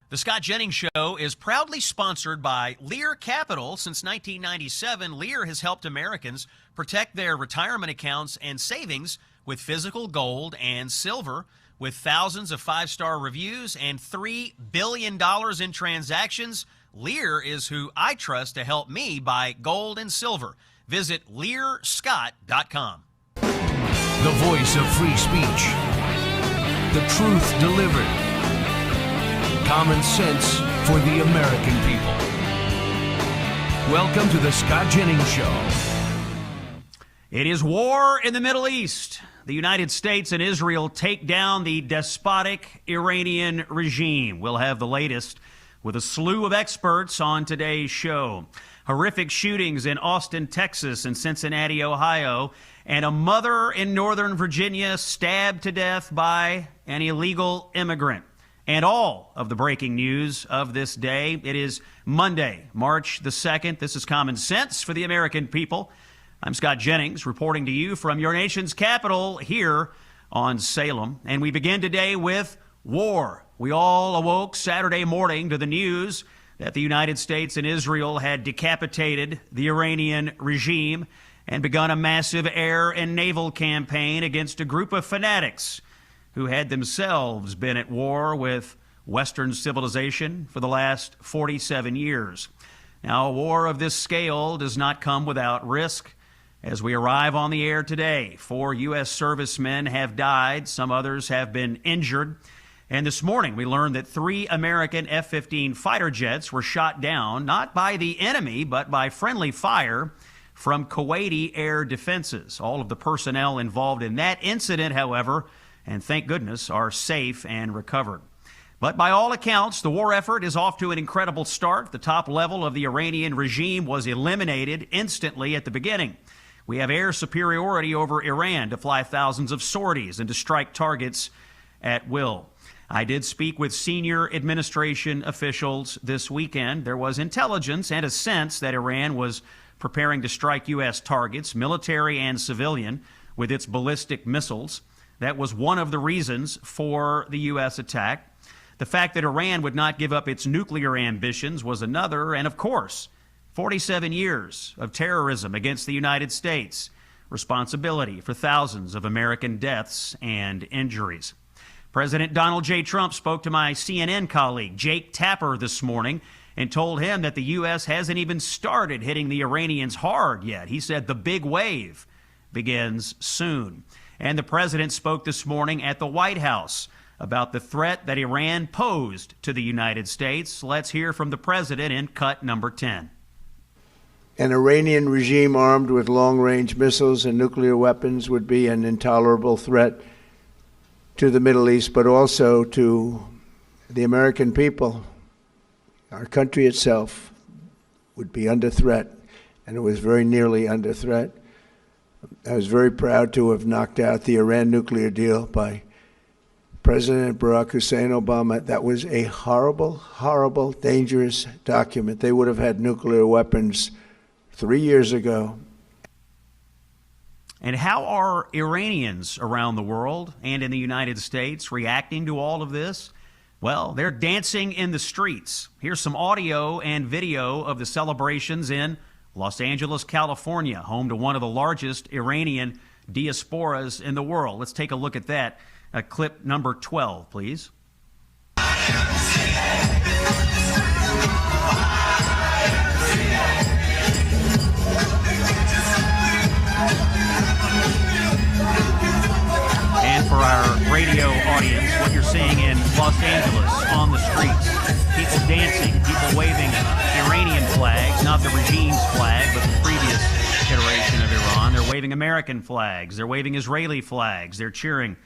The Scott Jennings Show is proudly sponsored by Lear Capital. Since 1997, Lear has helped Americans protect their retirement accounts and savings with physical gold and silver. With thousands of five-star reviews and $3 billion in transactions, Lear is who I trust to help me buy gold and silver. Visit LearScott.com. The voice of free speech. The truth delivered. Common sense for the American people. Welcome to the Scott Jennings Show. It is war in the Middle East. The United States and Israel take down the despotic Iranian regime. We'll have the latest with a slew of experts on today's show. Horrific shootings in Austin, Texas, and Cincinnati, Ohio, and a mother in Northern Virginia stabbed to death by an illegal immigrant. And all of the breaking news of this day. It is Monday, March the 2nd. This is Common Sense for the American people. I'm Scott Jennings, reporting to you from your nation's capital here on Salem. And we begin today with war. We all awoke Saturday morning to the news that the United States and Israel had decapitated the Iranian regime and begun a massive air and naval campaign against a group of fanatics who had themselves been at war with Western civilization for the last 47 years. Now, a war of this scale does not come without risk. As we arrive on the air today, 4 U.S. servicemen have died. Some others have been injured. And this morning, we learned that 3 American F-15 fighter jets were shot down, not by the enemy, but by friendly fire from Kuwaiti air defenses. All of the personnel involved in that incident, however, and thank goodness, are safe and recovered. But by all accounts, the war effort is off to an incredible start. The top level of the Iranian regime was eliminated instantly at the beginning. We have air superiority over Iran to fly thousands of sorties and to strike targets at will. I did speak with senior administration officials this weekend. There was intelligence and a sense that Iran was preparing to strike U.S. targets, military and civilian, with its ballistic missiles. That was one of the reasons for the U.S. attack. The fact that Iran would not give up its nuclear ambitions was another. And of course, 47 years of terrorism against the United States, responsibility for thousands of American deaths and injuries. President Donald J. Trump spoke to my CNN colleague, Jake Tapper, this morning and told him that the U.S. hasn't even started hitting the Iranians hard yet. He said the big wave begins soon. And the president spoke this morning at the White House about the threat that Iran posed to the United States. Let's hear from the president in cut number 10. An Iranian regime armed with long-range missiles and nuclear weapons would be an intolerable threat to the Middle East, but also to the American people. Our country itself would be under threat, and it was very nearly under threat. I was very proud to have knocked out the Iran nuclear deal by President Barack Hussein Obama. That was a horrible, horrible, dangerous document. They would have had nuclear weapons 3 years ago. And how are Iranians around the world and in the United States reacting to all of this? Well, they're dancing in the streets. Here's some audio and video of the celebrations in Los Angeles, California, home to one of the largest Iranian diasporas in the world. Let's take a look at that. Clip number 12, please. And for our radio audience, what you're seeing in Los Angeles on the streets, people dancing, people waving Iranian flags, not the regime's flag, but the previous iteration of Iran. They're waving American flags. They're waving Israeli flags. They're cheering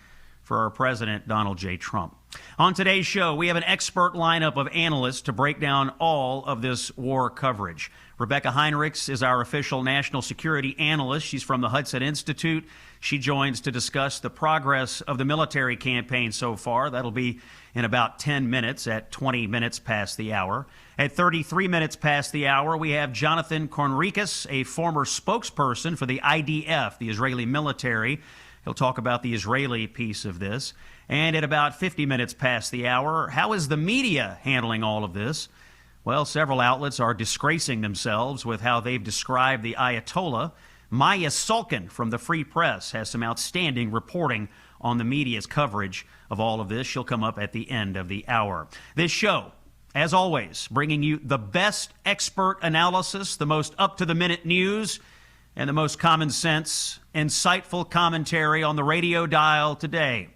for our President, Donald J. Trump. On today's show, we have an expert lineup of analysts to break down all of this war coverage. Rebecca Heinrichs is our official national security analyst. She's from the Hudson Institute. She joins to discuss the progress of the military campaign so far. That'll be in about 10 minutes at 20 minutes past the hour. At 33 minutes past the hour, we have Jonathan Conricus, a former spokesperson for the IDF, the Israeli military. He'll talk about the Israeli piece of this. And at about 50 minutes past the hour, how is the media handling all of this? Well, several outlets are disgracing themselves with how they've described the Ayatollah. Maya Sulkin from the Free Press has some outstanding reporting on the media's coverage of all of this. She'll come up at the end of the hour. This show, as always, bringing you the best expert analysis, the most up-to-the-minute news, and the most common sense, insightful commentary on the radio dial today.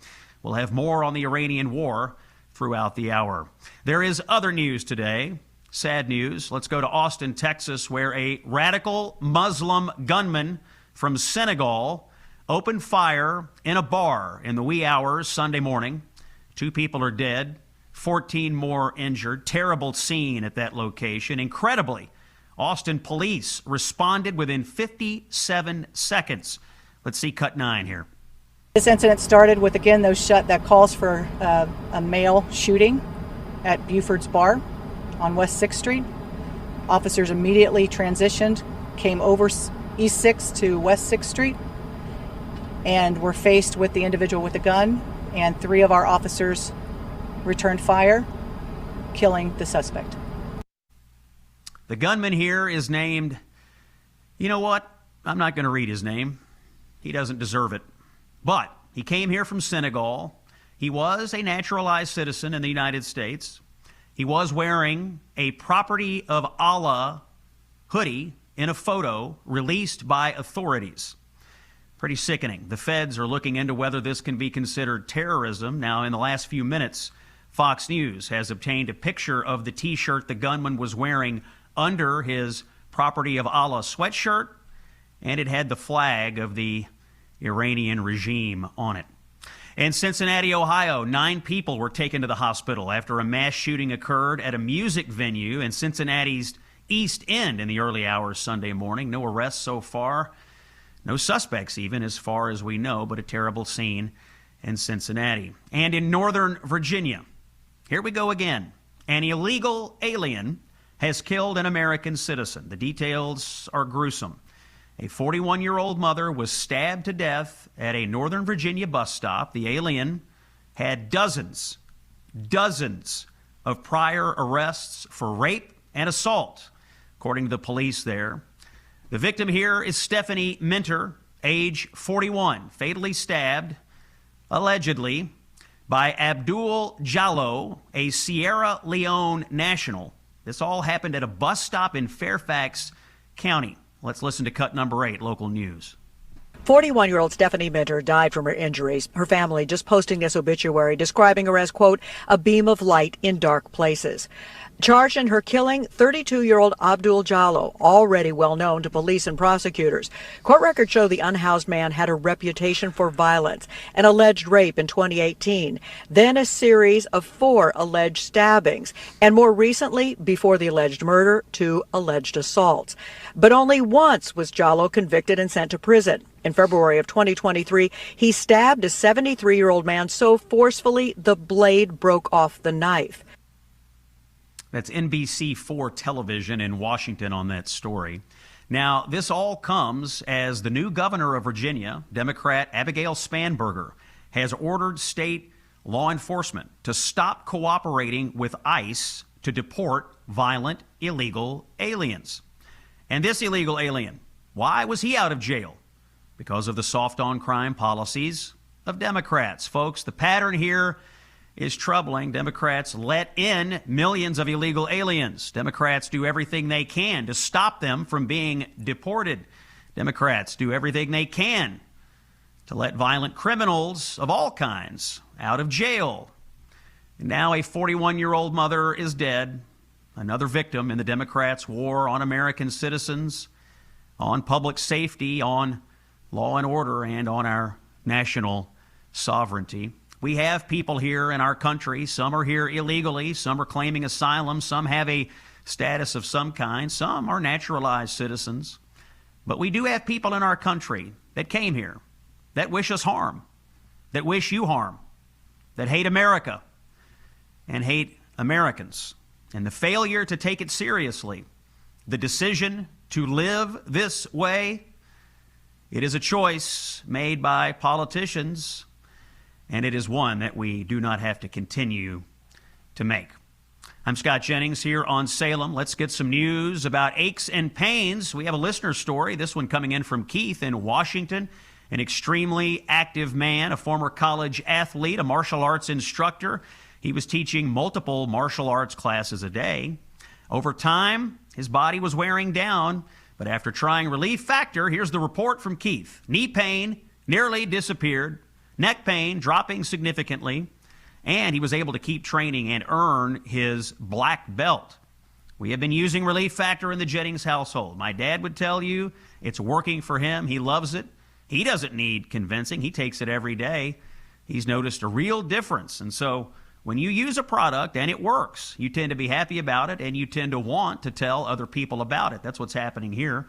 We'll have more on the Iranian war throughout the hour. There is other news today. Sad news. Let's go to Austin, Texas, where a radical Muslim gunman from Senegal opened fire in a bar in the wee hours Sunday morning. 2 people are dead, 14 more injured. Terrible scene at that location. Incredibly, Austin police responded within 57 seconds. Let's see cut 9 here. This incident started with, again, that calls for a male shooting at Buford's Bar on West 6th Street. Officers immediately transitioned, came over East 6th to West 6th Street, and were faced with the individual with the gun, and 3 of our officers returned fire, killing the suspect. The gunman here is named, you know what? I'm not going to read his name. He doesn't deserve it. But he came here from Senegal. He was a naturalized citizen in the United States. He was wearing a Property of Allah hoodie in a photo released by authorities. Pretty sickening. The feds are looking into whether this can be considered terrorism. Now, in the last few minutes, Fox News has obtained a picture of the T-shirt the gunman was wearing under his Property of Allah sweatshirt, and it had the flag of the Iranian regime on it. In Cincinnati, Ohio, 9 people were taken to the hospital after a mass shooting occurred at a music venue in Cincinnati's East End in the early hours Sunday morning. No arrests so far. No suspects even, as far as we know, but a terrible scene in Cincinnati. And in Northern Virginia, here we go again. An illegal alien has killed an American citizen. The details are gruesome. A 41-year-old mother was stabbed to death at a Northern Virginia bus stop. The alien had dozens of prior arrests for rape and assault, according to the police there. The victim here is Stephanie Minter, age 41, fatally stabbed, allegedly, by Abdul Jallo, a Sierra Leone national. This all happened at a bus stop in Fairfax County. Let's listen to cut number 8, local news. 41-year-old Stephanie Minter died from her injuries. Her family just posting this obituary, describing her as, quote, a beam of light in dark places. Charged in her killing, 32-year-old Abdul Jallo, already well known to police and prosecutors. Court records show the unhoused man had a reputation for violence, an alleged rape in 2018, then a series of 4 alleged stabbings, and more recently, before the alleged murder, 2 alleged assaults. But only once was Jallo convicted and sent to prison. In February of 2023, he stabbed a 73-year-old man so forcefully the blade broke off the knife. That's NBC4 television in Washington on that story. Now, this all comes as the new governor of Virginia, Democrat Abigail Spanberger, has ordered state law enforcement to stop cooperating with ICE to deport violent illegal aliens. And this illegal alien, why was he out of jail? Because of the soft-on-crime policies of Democrats. Folks, the pattern here is troubling. Democrats let in millions of illegal aliens. Democrats do everything they can to stop them from being deported. Democrats do everything they can to let violent criminals of all kinds out of jail. And now a 41-year-old mother is dead, another victim in the Democrats' war on American citizens, on public safety, on law and order, and on our national sovereignty. We have people here in our country. Some are here illegally. Some are claiming asylum. Some have a status of some kind. Some are naturalized citizens. But we do have people in our country that came here, that wish us harm, that wish you harm, that hate America and hate Americans. And the failure to take it seriously, the decision to live this way, It is a choice made by politicians, and it is one that we do not have to continue to make. I'm Scott Jennings here on Salem. Let's get some news about aches and pains. We have a listener story, this one coming in from Keith in Washington, an extremely active man, a former college athlete, a martial arts instructor. He was teaching multiple martial arts classes a day. Over time, his body was wearing down, but after trying Relief Factor, here's the report from Keith. Knee pain nearly disappeared, neck pain dropping significantly, and he was able to keep training and earn his black belt. We have been using Relief Factor in the Jennings household. My dad would tell you it's working for him. He loves it. He doesn't need convincing. He takes it every day. He's noticed a real difference. And so when you use a product and it works, you tend to be happy about it and you tend to want to tell other people about it. That's what's happening here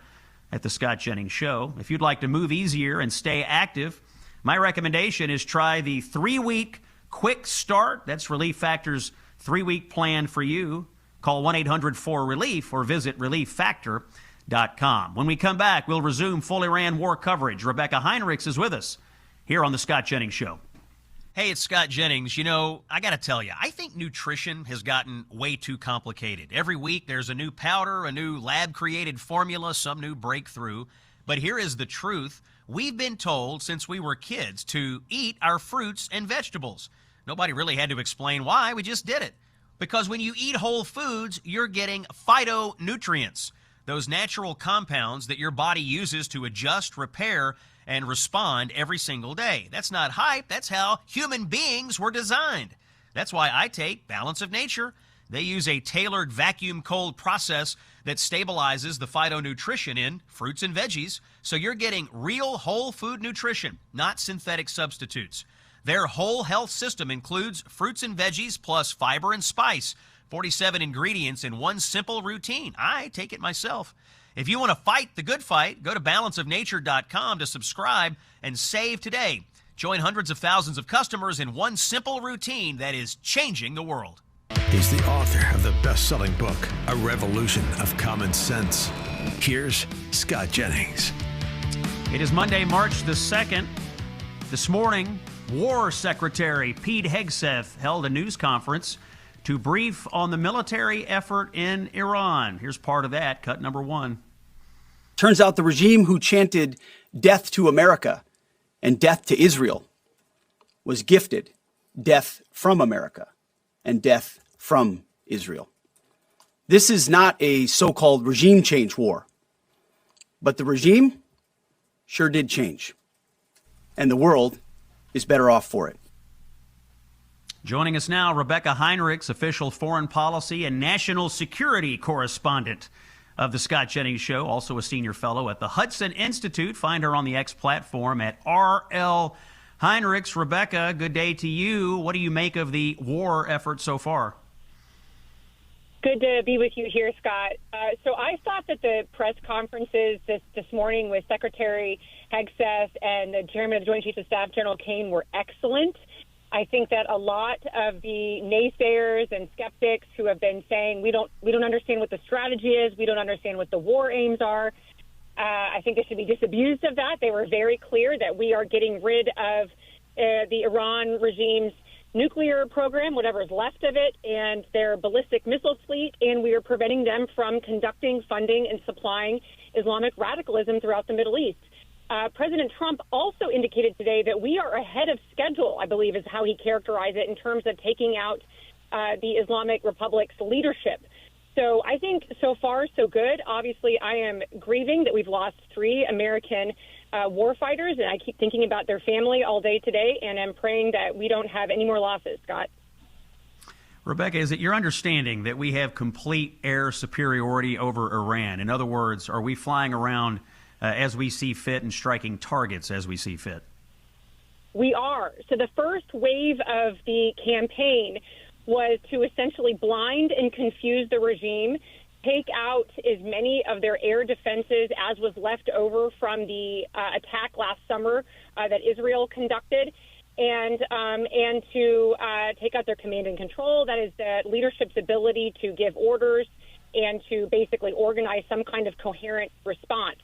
at the Scott Jennings Show. If you'd like to move easier and stay active, my recommendation is try the 3-week Quick Start. That's Relief Factor's 3-week plan for you. Call 1-800-4RELIEF or visit ReliefFactor.com. When we come back, we'll resume full Iran war coverage. Rebecca Heinrichs is with us here on the Scott Jennings Show. Hey, it's Scott Jennings. You know, I got to tell you, I think nutrition has gotten way too complicated. Every week there's a new powder, a new lab-created formula, some new breakthrough. But here is the truth. We've been told since we were kids to eat our fruits and vegetables. Nobody really had to explain why. We just did it. Because when you eat whole foods, you're getting phytonutrients, those natural compounds that your body uses to adjust, repair, and respond every single day. That's not hype. That's how human beings were designed. That's why I take Balance of Nature. They use a tailored vacuum cold process that stabilizes the phytonutrition in fruits and veggies, so you're getting real whole food nutrition, not synthetic substitutes. Their whole health system includes fruits and veggies plus fiber and spice, 47 ingredients in one simple routine. I take it myself. If you want to fight the good fight, go to balanceofnature.com to subscribe and save today. Join hundreds of thousands of customers in one simple routine that is changing the world. He's the author of the best-selling book, A Revolution of Common Sense. Here's Scott Jennings. It is Monday, March the 2nd. This morning, War Secretary Pete Hegseth held a news conference to brief on the military effort in Iran. Here's part of that, cut number 1. Turns out the regime who chanted death to America and death to Israel was gifted death from America and death from Israel. This is not a so-called regime change war, but the regime sure did change, and the world is better off for it. Joining us now, Rebecca Heinrichs, official foreign policy and national security correspondent of the Scott Jennings Show, also a senior fellow at the Hudson Institute. Find her on the X platform at RL Heinrichs. Rebecca, good day to you. What do you make of the war effort so far? Good to be with you here, Scott. So I thought that the press conferences this morning with Secretary Hegseth and the Chairman of the Joint Chiefs of Staff, General Kane, were excellent. I think that a lot of the naysayers and skeptics who have been saying we don't understand what the strategy is, we don't understand what the war aims are, I think they should be disabused of that. They were very clear that we are getting rid of the Iran regime's nuclear program, whatever is left of it, and their ballistic missile fleet, and we are preventing them from conducting, funding, and supplying Islamic radicalism throughout the Middle East. President Trump also indicated today that we are ahead of schedule, I believe is how he characterized it, in terms of taking out the Islamic Republic's leadership. So I think so far so good. Obviously, I am grieving that we've lost 3 American warfighters, and I keep thinking about their family all day today, and I'm praying that we don't have any more losses, Scott. Rebecca, is it your understanding that we have complete air superiority over Iran? In other words, are we flying around as we see fit and striking targets as we see fit? We are. So the first wave of the campaign was to essentially blind and confuse the regime, take out as many of their air defenses as was left over from the attack last summer that Israel conducted, and to take out their command and control. That is the leadership's ability to give orders and to basically organize some kind of coherent response.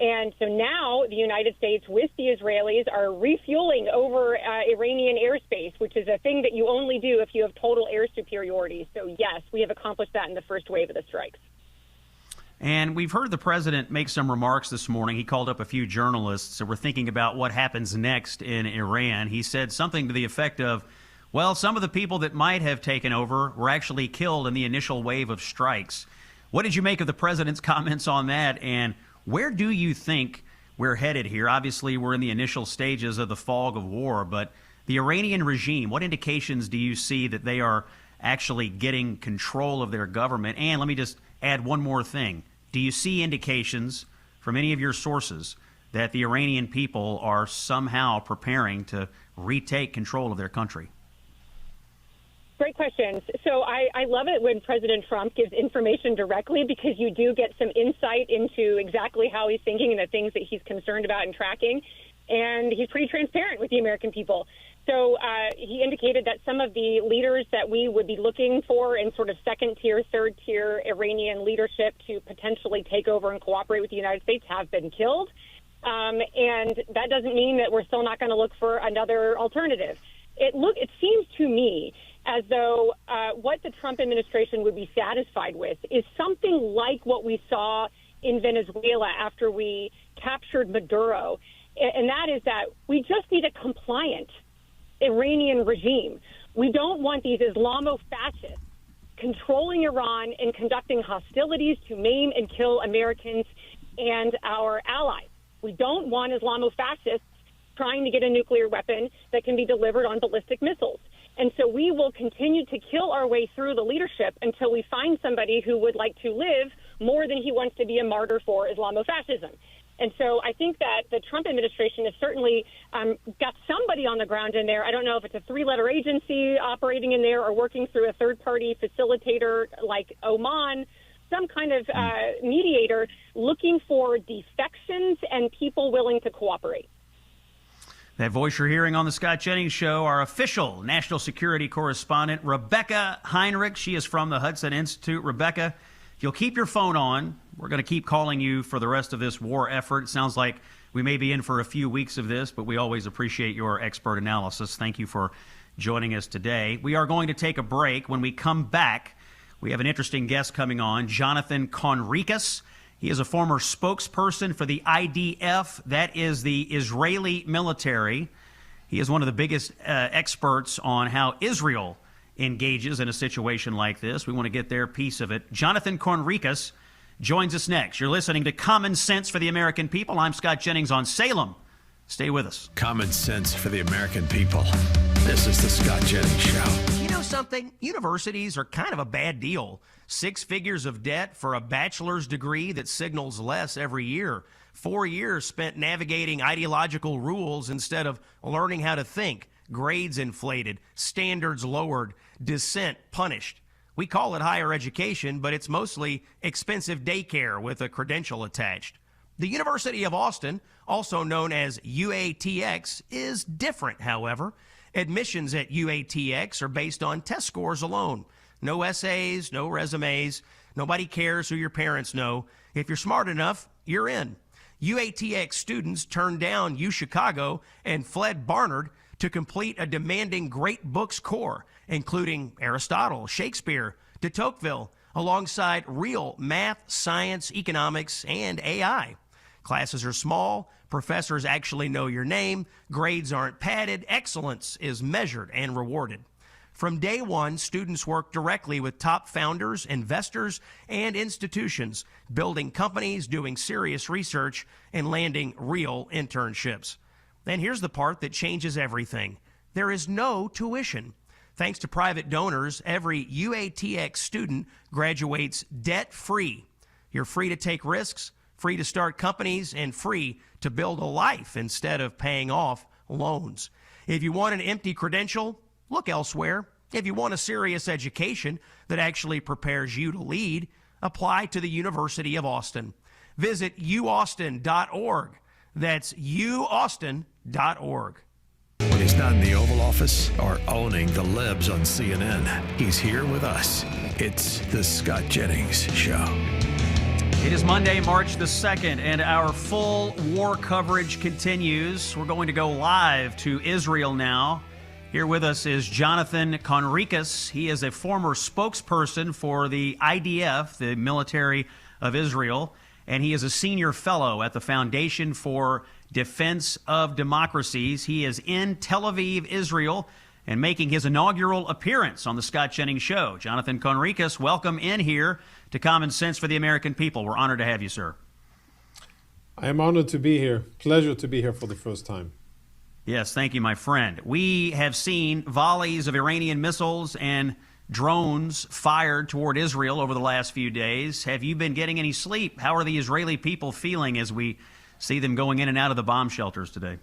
And so now the United States with the Israelis are refueling over Iranian airspace, which is a thing that you only do if you have total air superiority. So, yes, we have accomplished that in the first wave of the strikes. And we've heard the president make some remarks this morning. He called up a few journalists and we're thinking about what happens next in Iran. He said something to the effect of, well, some of the people that might have taken over were actually killed in the initial wave of strikes. What did you make of the president's comments on that? And where do you think we're headed here? Obviously, we're in the initial stages of the fog of war, but the Iranian regime, what indications do you see that they are actually getting control of their government? And let me just add one more thing. Do you see indications from any of your sources that the Iranian people are somehow preparing to retake control of their country? Great questions. So I love it when President Trump gives information directly, because you do get some insight into exactly how he's thinking and the things that he's concerned about and tracking. And he's pretty transparent with the American people. So he indicated that some of the leaders that we would be looking for in sort of second-tier, third-tier Iranian leadership to potentially take over and cooperate with the United States have been killed. And that doesn't mean that we're still not going to look for another alternative. It seems to me as though what the Trump administration would be satisfied with is something like what we saw in Venezuela after we captured Maduro, and that is that we just need a compliant Iranian regime. We don't want these Islamo-fascists controlling Iran and conducting hostilities to maim and kill Americans and our allies. We don't want Islamo-fascists trying to get a nuclear weapon that can be delivered on ballistic missiles. And so we will continue to kill our way through the leadership until we find somebody who would like to live more than he wants to be a martyr for Islamofascism. And so I think that the Trump administration has certainly got somebody on the ground in there. I don't know if it's a three-letter agency operating in there or working through a third-party facilitator like Oman, some kind of mediator looking for defections and people willing to cooperate. That voice you're hearing on the Scott Jennings Show, our official national security correspondent, Rebecca Heinrich. She is from the Hudson Institute. Rebecca, if you'll keep your phone on, we're going to keep calling you for the rest of this war effort. It sounds like we may be in for a few weeks of this, but we always appreciate your expert analysis. Thank you for joining us today. We are going to take a break. When we come back, we have an interesting guest coming on, Jonathan Conricus. He is a former spokesperson for the IDF. That is the Israeli military. He is one of the biggest experts on how Israel engages in a situation like this. We want to get their piece of it. Jonathan Conricus joins us next. You're listening to Common Sense for the American People. I'm Scott Jennings on Salem. Stay with us. Common sense for the American people. This is the Scott Jennings Show. You know something? Universities are kind of a bad deal. 6 figures of debt for a bachelor's degree that signals less every year. 4 years spent navigating ideological rules instead of learning how to think. Grades inflated, standards lowered, dissent punished. We call it higher education, but it's mostly expensive daycare with a credential attached. The University of Austin, also known as UATX, is different, however. Admissions at UATX are based on test scores alone. No essays, no resumes. Nobody cares who your parents know. If you're smart enough, you're in. UATX students turned down UChicago and fled Barnard to complete a demanding great books core, including Aristotle, Shakespeare, de Tocqueville, alongside real math, science, economics, and AI. Classes are small, professors actually know your name, grades aren't padded, excellence is measured and rewarded. From day one, students work directly with top founders, investors, and institutions, building companies, doing serious research, and landing real internships. And here's the part that changes everything. There is no tuition. Thanks to private donors, every UATX student graduates debt-free. You're free to take risks, free to start companies, and free to build a life instead of paying off loans. If you want an empty credential, look elsewhere. If you want a serious education that actually prepares you to lead, apply to the University of Austin. Visit uaustin.org. That's uaustin.org. When he's not in the Oval Office or owning the libs on CNN, he's here with us. It's the Scott Jennings Show. It is Monday, March the 2nd, and our full war coverage continues. We're going to go live to Israel now. Here with us is Jonathan Conricus. He is a former spokesperson for the IDF, the military of Israel, and he is a senior fellow at the Foundation for Defense of Democracies. He is in Tel Aviv, Israel, and making his inaugural appearance on the Scott Jennings Show. Jonathan Conricus, welcome in here to Common Sense for the American People. We're honored to have you, sir. I am honored to be here. Pleasure to be here for the first time. Yes, thank you, my friend. We have seen volleys of Iranian missiles and drones fired toward Israel over the last few days. Have you been getting any sleep? How are the Israeli people feeling as we see them going in and out of the bomb shelters today?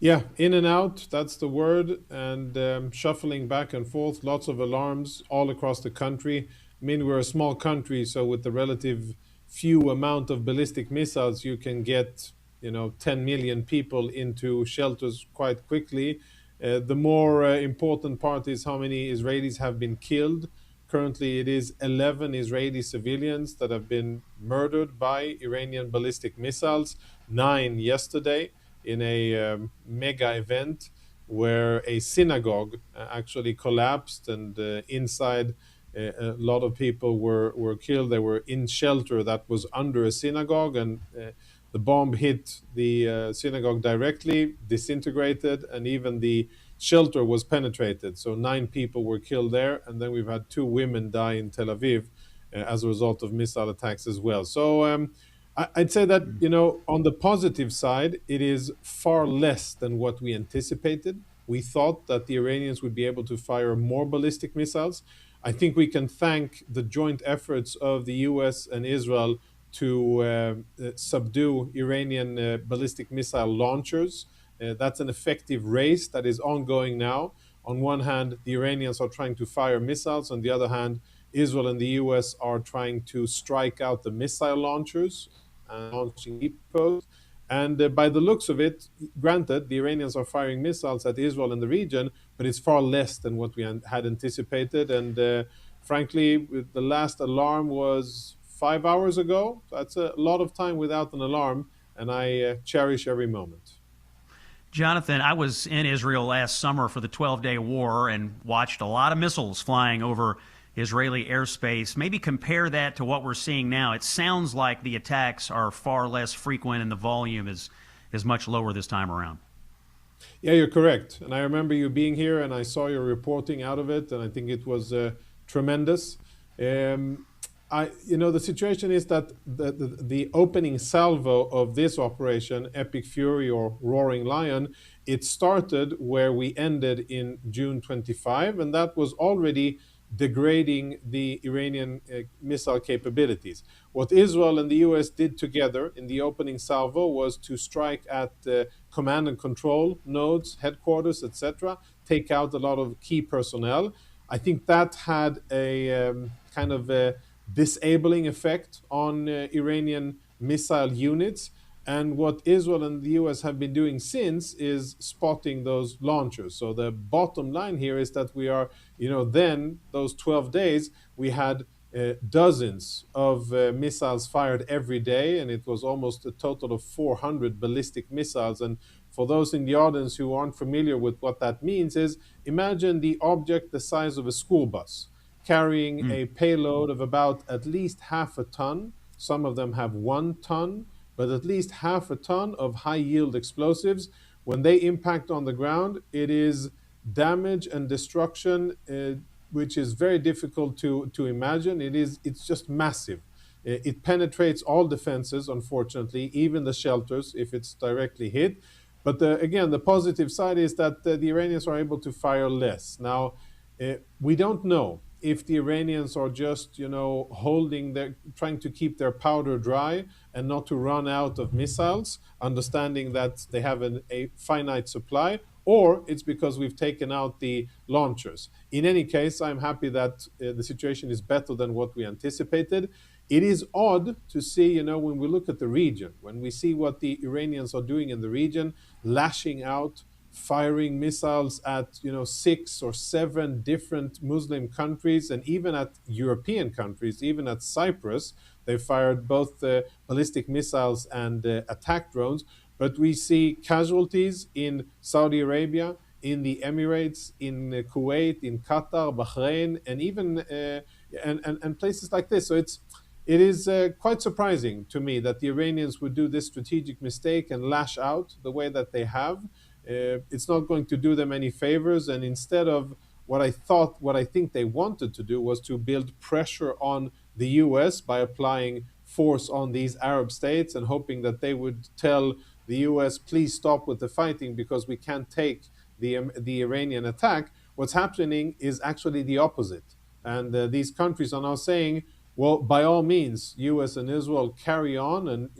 Yeah, in and out, that's the word, and shuffling back and forth, lots of alarms all across the country. I mean, we're a small country, so with the relative few amount of ballistic missiles, you can get, 10 million people into shelters quite quickly. The more important part is how many Israelis have been killed. Currently, it is 11 Israeli civilians that have been murdered by Iranian ballistic missiles, 9 yesterday in a mega event where a synagogue actually collapsed, and inside a lot of people were killed. They were in shelter that was under a synagogue, and the bomb hit the synagogue directly, disintegrated, and even the shelter was penetrated. So 9 people were killed there, and then we've had 2 women die in Tel Aviv as a result of missile attacks as well. So I'd say that, on the positive side, it is far less than what we anticipated. We thought that the Iranians would be able to fire more ballistic missiles. I think we can thank the joint efforts of the US and Israel to subdue Iranian ballistic missile launchers. That's an effective race that is ongoing now. On one hand, the Iranians are trying to fire missiles. On the other hand, Israel and the US are trying to strike out the missile launchers and launching depots. And by the looks of it, granted, the Iranians are firing missiles at Israel and the region, but it's far less than what we had anticipated. And frankly, the last alarm was 5 hours ago. That's a lot of time without an alarm, and I cherish every moment. Jonathan, I was in Israel last summer for the 12-day war and watched a lot of missiles flying over Israeli airspace. Maybe compare that to what we're seeing now. It sounds like the attacks are far less frequent and the volume is much lower this time around. Yeah, you're correct. And I remember you being here, and I saw your reporting out of it, and I think it was tremendous. The situation is that the opening salvo of this operation, Epic Fury or Roaring Lion, it started where we ended in June 25, and that was already degrading the Iranian missile capabilities. What Israel and the US did together in the opening salvo was to strike at command and control nodes, headquarters, etc., take out a lot of key personnel. I think that had a kind of a disabling effect on Iranian missile units. And what Israel and the US have been doing since is spotting those launchers. So the bottom line here is that we are, then those 12 days, we had dozens of missiles fired every day, and it was almost a total of 400 ballistic missiles. And for those in the audience who aren't familiar with what that means is, imagine the object the size of a school bus, carrying a payload of about at least half a ton. Some of them have 1 ton. But at least half a ton of high-yield explosives. When they impact on the ground, it is damage and destruction, which is very difficult to imagine. It's just massive. It penetrates all defenses, unfortunately, even the shelters, if it's directly hit. But again, the positive side is that the Iranians are able to fire less. Now, we don't know if the Iranians are just, trying to keep their powder dry and not to run out of missiles, understanding that they have a finite supply, or it's because we've taken out the launchers. In any case, I'm happy that the situation is better than what we anticipated. It is odd to see, when we look at the region, when we see what the Iranians are doing in the region, lashing out firing missiles at 6 or 7 different Muslim countries, and even at European countries, even at Cyprus. They fired both ballistic missiles and attack drones. But we see casualties in Saudi Arabia, in the Emirates, in Kuwait, in Qatar, Bahrain, and even and places like this. So it is quite surprising to me that the Iranians would do this strategic mistake and lash out the way that they have. It's not going to do them any favors, and instead of what I think they wanted to do was to build pressure on the US by applying force on these Arab states and hoping that they would tell the US, please stop with the fighting because we can't take the Iranian attack. What's happening is actually the opposite. And these countries are now saying, well, by all means, US and Israel carry on, and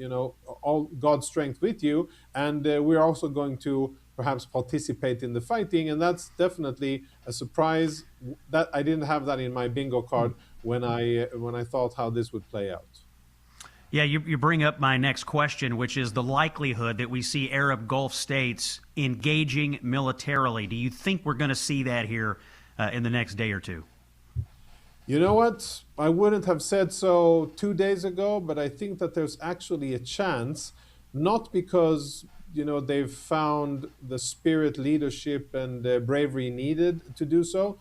all God's strength with you, and we're also going to perhaps participate in the fighting. And that's definitely a surprise. That I didn't have that in my bingo card when I thought how this would play out. Yeah, you bring up my next question, which is the likelihood that we see Arab Gulf states engaging militarily. Do you think we're going to see that here in the next day or two? You know what? I wouldn't have said so 2 days ago, but I think that there's actually a chance, not because they've found the spirit, leadership, and bravery needed to do so.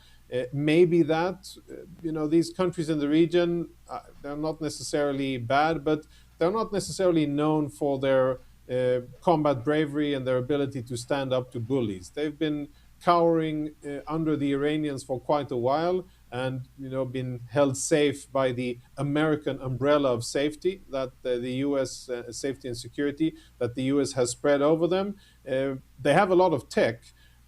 Maybe that, these countries in the region, they're not necessarily bad, but they're not necessarily known for their combat bravery and their ability to stand up to bullies. They've been cowering under the Iranians for quite a while, and been held safe by the American umbrella of safety that the U.S. Safety and security that the U.S. has spread over them. They have a lot of tech,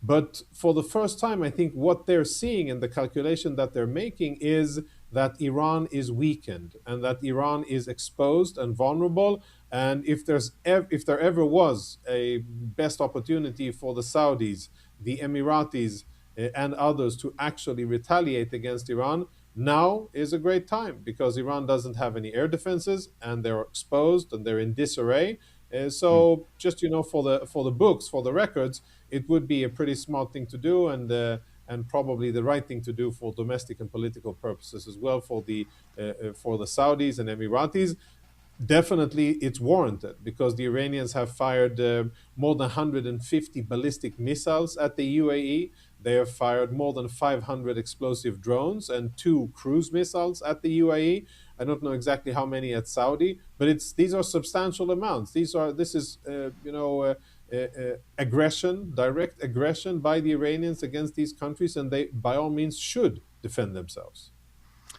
but for the first time, I think what they're seeing and the calculation that they're making is that Iran is weakened and that Iran is exposed and vulnerable. And if there ever was a best opportunity for the Saudis, the Emiratis, and others to actually retaliate against Iran, now is a great time, because Iran doesn't have any air defenses and they're exposed and they're in disarray. So just for the books, for the records, it would be a pretty smart thing to do, and probably the right thing to do for domestic and political purposes as well for the Saudis and Emiratis. Definitely, it's warranted, because the Iranians have fired more than 150 ballistic missiles at the UAE. They have fired more than 500 explosive drones and 2 cruise missiles at the UAE. I don't know exactly how many at Saudi, but these are substantial amounts. This is aggression, direct aggression by the Iranians against these countries, and they, by all means, should defend themselves.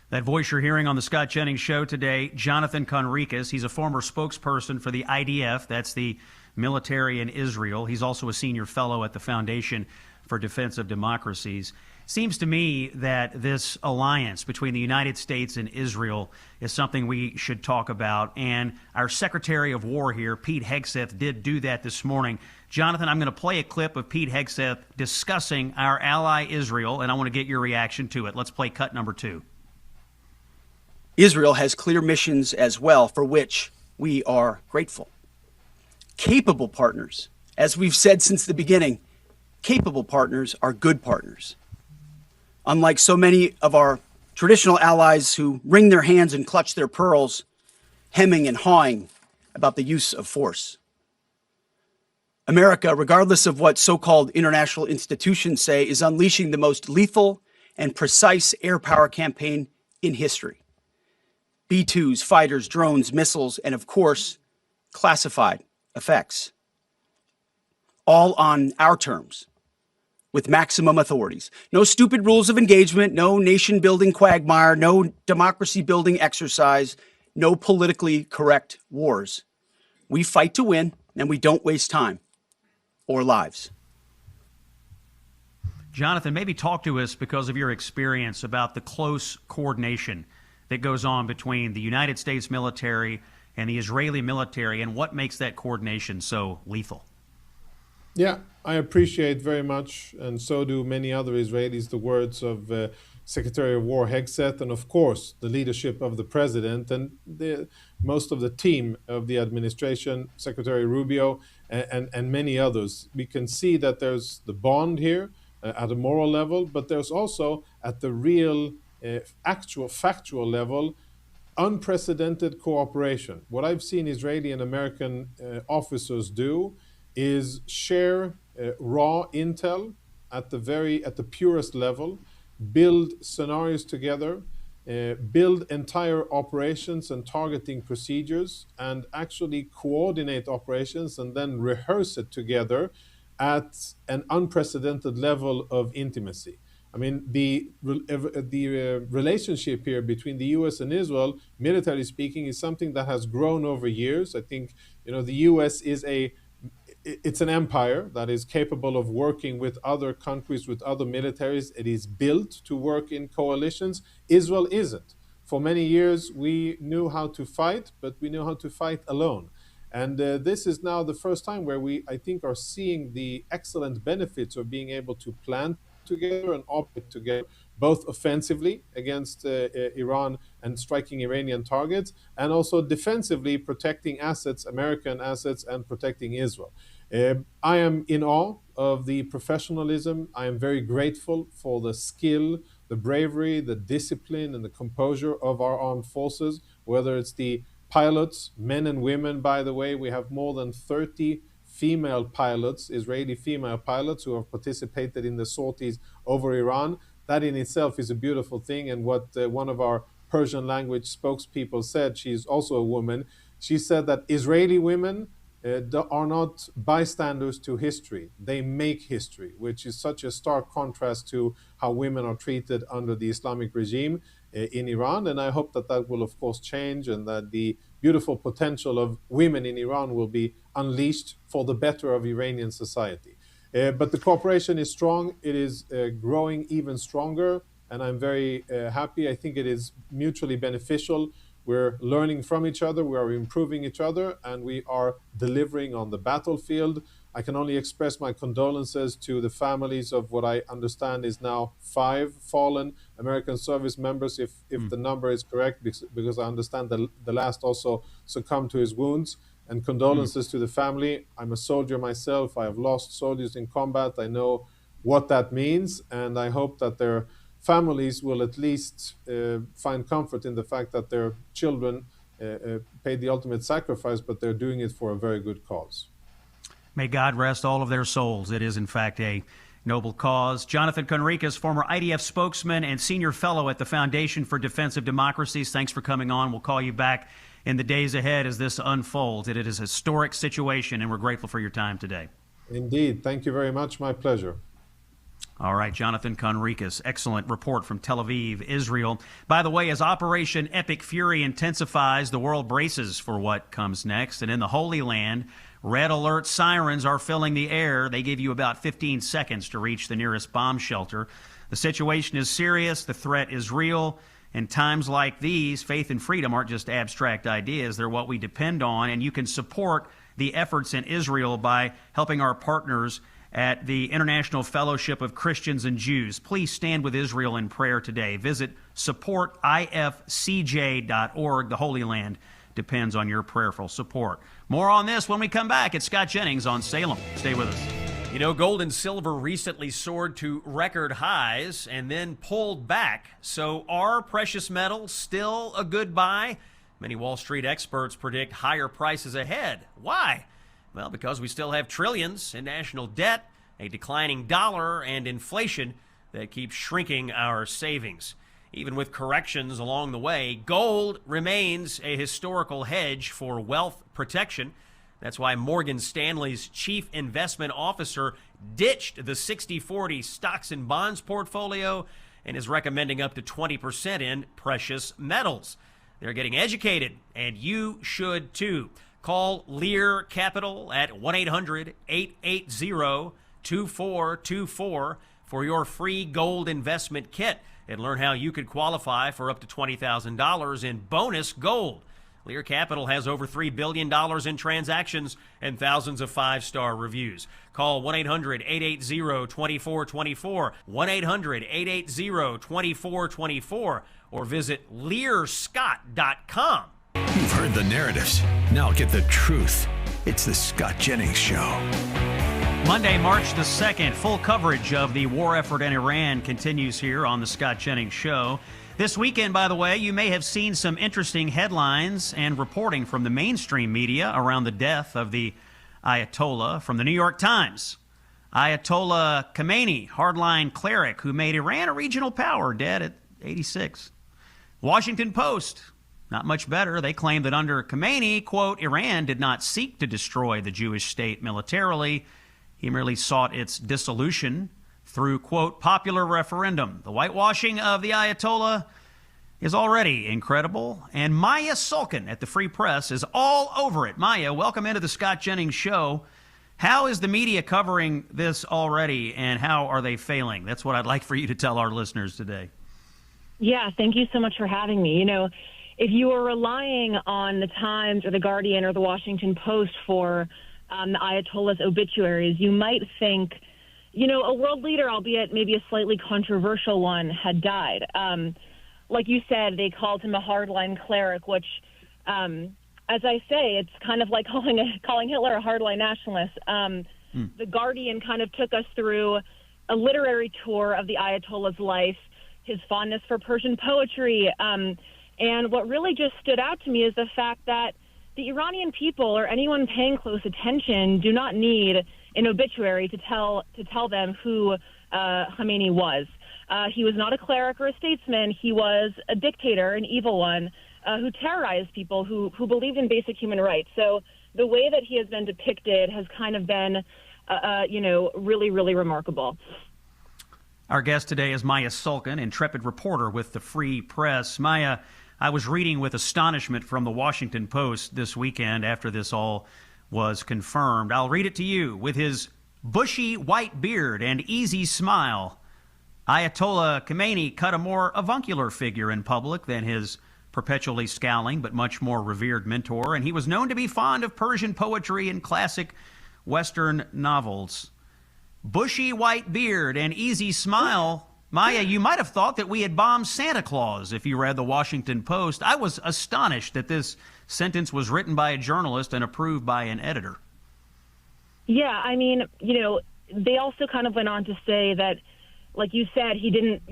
That voice you're hearing on the Scott Jennings Show today, Jonathan Conricus. He's a former spokesperson for the IDF. That's the military in Israel. He's also a senior fellow at the Foundation for Defense of Democracies. Seems to me that this alliance between the United States and Israel is something we should talk about. And our Secretary of War here, Pete Hegseth, did do that this morning. Jonathan, I'm going to play a clip of Pete Hegseth discussing our ally Israel, and I want to get your reaction to it. Let's play cut number 2. Israel has clear missions as well, for which we are grateful. Capable partners, as we've said since the beginning, capable partners are good partners. Unlike so many of our traditional allies who wring their hands and clutch their pearls, hemming and hawing about the use of force. America, regardless of what so-called international institutions say, is unleashing the most lethal and precise air power campaign in history. B-2s, fighters, drones, missiles, and of course, classified effects. All on our terms, with maximum authorities. No stupid rules of engagement, no nation-building quagmire, no democracy-building exercise, no politically correct wars. We fight to win, and we don't waste time or lives. Jonathan, maybe talk to us, because of your experience, about the close coordination that goes on between the United States military and the Israeli military, and what makes that coordination so lethal. Yeah, I appreciate very much, and so do many other Israelis, the words of Secretary of War Hegseth, and of course the leadership of the president and most of the team of the administration, Secretary Rubio, and many others. We can see that there's the bond here at a moral level, but there's also at the real, actual, factual level, unprecedented cooperation. What I've seen Israeli and American officers do is share raw intel at the purest level, build scenarios together, build entire operations and targeting procedures, and actually coordinate operations and then rehearse it together at an unprecedented level of intimacy. I mean, the relationship here between the U.S. and Israel, militarily speaking, is something that has grown over years. I think, the U.S. it's an empire that is capable of working with other countries, with other militaries. It is built to work in coalitions. Israel isn't. For many years, we knew how to fight, but we knew how to fight alone. And this is now the first time where we, I think, are seeing the excellent benefits of being able to plan together and operate together, both offensively against Iran and striking Iranian targets, and also defensively protecting assets, American assets, and protecting Israel. I am in awe of the professionalism. I am very grateful for the skill, the bravery, the discipline, and the composure of our armed forces, whether it's the pilots, men and women, by the way. We have more than 30 female pilots, Israeli female pilots, who have participated in the sorties over Iran. That in itself is a beautiful thing. And what one of our Persian language spokespeople said, she's also a woman, she said that Israeli women are not bystanders to history. They make history, which is such a stark contrast to how women are treated under the Islamic regime in Iran. And I hope that that will, of course, change, and that the beautiful potential of women in Iran will be unleashed for the better of Iranian society. But the cooperation is strong. It is growing even stronger, and I'm very happy. I think it is mutually beneficial. We're learning from each other, we are improving each other, and we are delivering on the battlefield. I can only express my condolences to the families of what I understand is now 5 fallen American service members, if the number is correct, because I understand the last also succumbed to his wounds. And condolences to the family. I'm a soldier myself. I have lost soldiers in combat. I know what that means, and I hope that their families will at least find comfort in the fact that their children paid the ultimate sacrifice, but they're doing it for a very good cause. May God rest all of their souls. It is, in fact, a noble cause. Jonathan Conricus, former IDF spokesman and senior fellow at the Foundation for Defense of Democracies, thanks for coming on. We'll call you back in the days ahead as this unfolds. It is a historic situation, and we're grateful for your time today. Indeed. Thank you very much. My pleasure. All right, Jonathan Conricus, excellent report from Tel Aviv, Israel. By the way, as Operation Epic Fury intensifies, the world braces for what comes next. And in the Holy Land, red alert sirens are filling the air. They give you about 15 seconds to reach the nearest bomb shelter. The situation is serious. The threat is real. In times like these, faith and freedom aren't just abstract ideas. They're what we depend on. And you can support the efforts in Israel by helping our partners at the International Fellowship of Christians and Jews. Please stand with Israel in prayer today. Visit supportifcj.org. The Holy Land depends on your prayerful support. More on this when we come back. It's Scott Jennings on Salem. Stay with us. You know, gold and silver recently soared to record highs and then pulled back. So are precious metals still a good buy? Many Wall Street experts predict higher prices ahead. Why? Well, because we still have trillions in national debt, a declining dollar, and inflation that keeps shrinking our savings. Even with corrections along the way, gold remains a historical hedge for wealth protection. That's why Morgan Stanley's chief investment officer ditched the 60-40 stocks and bonds portfolio and is recommending up to 20% in precious metals. They're getting educated, and you should too. Call Lear Capital at 1-800-880-2424 for your free gold investment kit and learn how you could qualify for up to $20,000 in bonus gold. Lear Capital has over $3 billion in transactions and thousands of 5-star reviews. Call 1-800-880-2424, 1-800-880-2424, or visit learscott.com. You've heard the narratives. Now get the truth. It's the Scott Jennings Show. Monday, March the 2nd, full coverage of the war effort in Iran continues here on the Scott Jennings Show. This weekend, by the way, you may have seen some interesting headlines and reporting from the mainstream media around the death of the Ayatollah. From the New York Times, Ayatollah Khamenei, hardline cleric who made Iran a regional power, dead at 86. Washington Post, not much better. They claim that under Khamenei, quote, Iran did not seek to destroy the Jewish state militarily. He merely sought its dissolution through, quote, popular referendum. The whitewashing of the Ayatollah is already incredible. And Maya Sulkin at the Free Press is all over it. Maya, welcome into the Scott Jennings Show. How is the media covering this already, and how are they failing? That's what I'd like for you to tell our listeners today. Yeah, thank you so much for having me. You know, if you were relying on the Times or the Guardian or the Washington Post for the Ayatollah's obituaries, you might think, you know, a world leader, albeit maybe a slightly controversial one, had died. Like you said, they called him a hardline cleric, which, as I say, it's kind of like calling Hitler a hardline nationalist. The Guardian kind of took us through a literary tour of the Ayatollah's life, his fondness for Persian poetry. And what really just stood out to me is the fact that the Iranian people or anyone paying close attention do not need an obituary to tell them who Khamenei was. He was not a cleric or a statesman. He was a dictator, an evil one, who terrorized people who believed in basic human rights. So the way that he has been depicted has kind of been, really, really remarkable. Our guest today is Maya Sulkin, intrepid reporter with the Free Press. Maya, I was reading with astonishment from the Washington Post this weekend after this all was confirmed. I'll read it to you. With his bushy white beard and easy smile, Ayatollah Khamenei cut a more avuncular figure in public than his perpetually scowling but much more revered mentor, and he was known to be fond of Persian poetry and classic Western novels. Bushy white beard and easy smile. Maya, you might have thought that we had bombed Santa Claus if you read the Washington Post. I was astonished that this sentence was written by a journalist and approved by an editor. Yeah, I mean, they also kind of went on to say that, like you said, he didn't,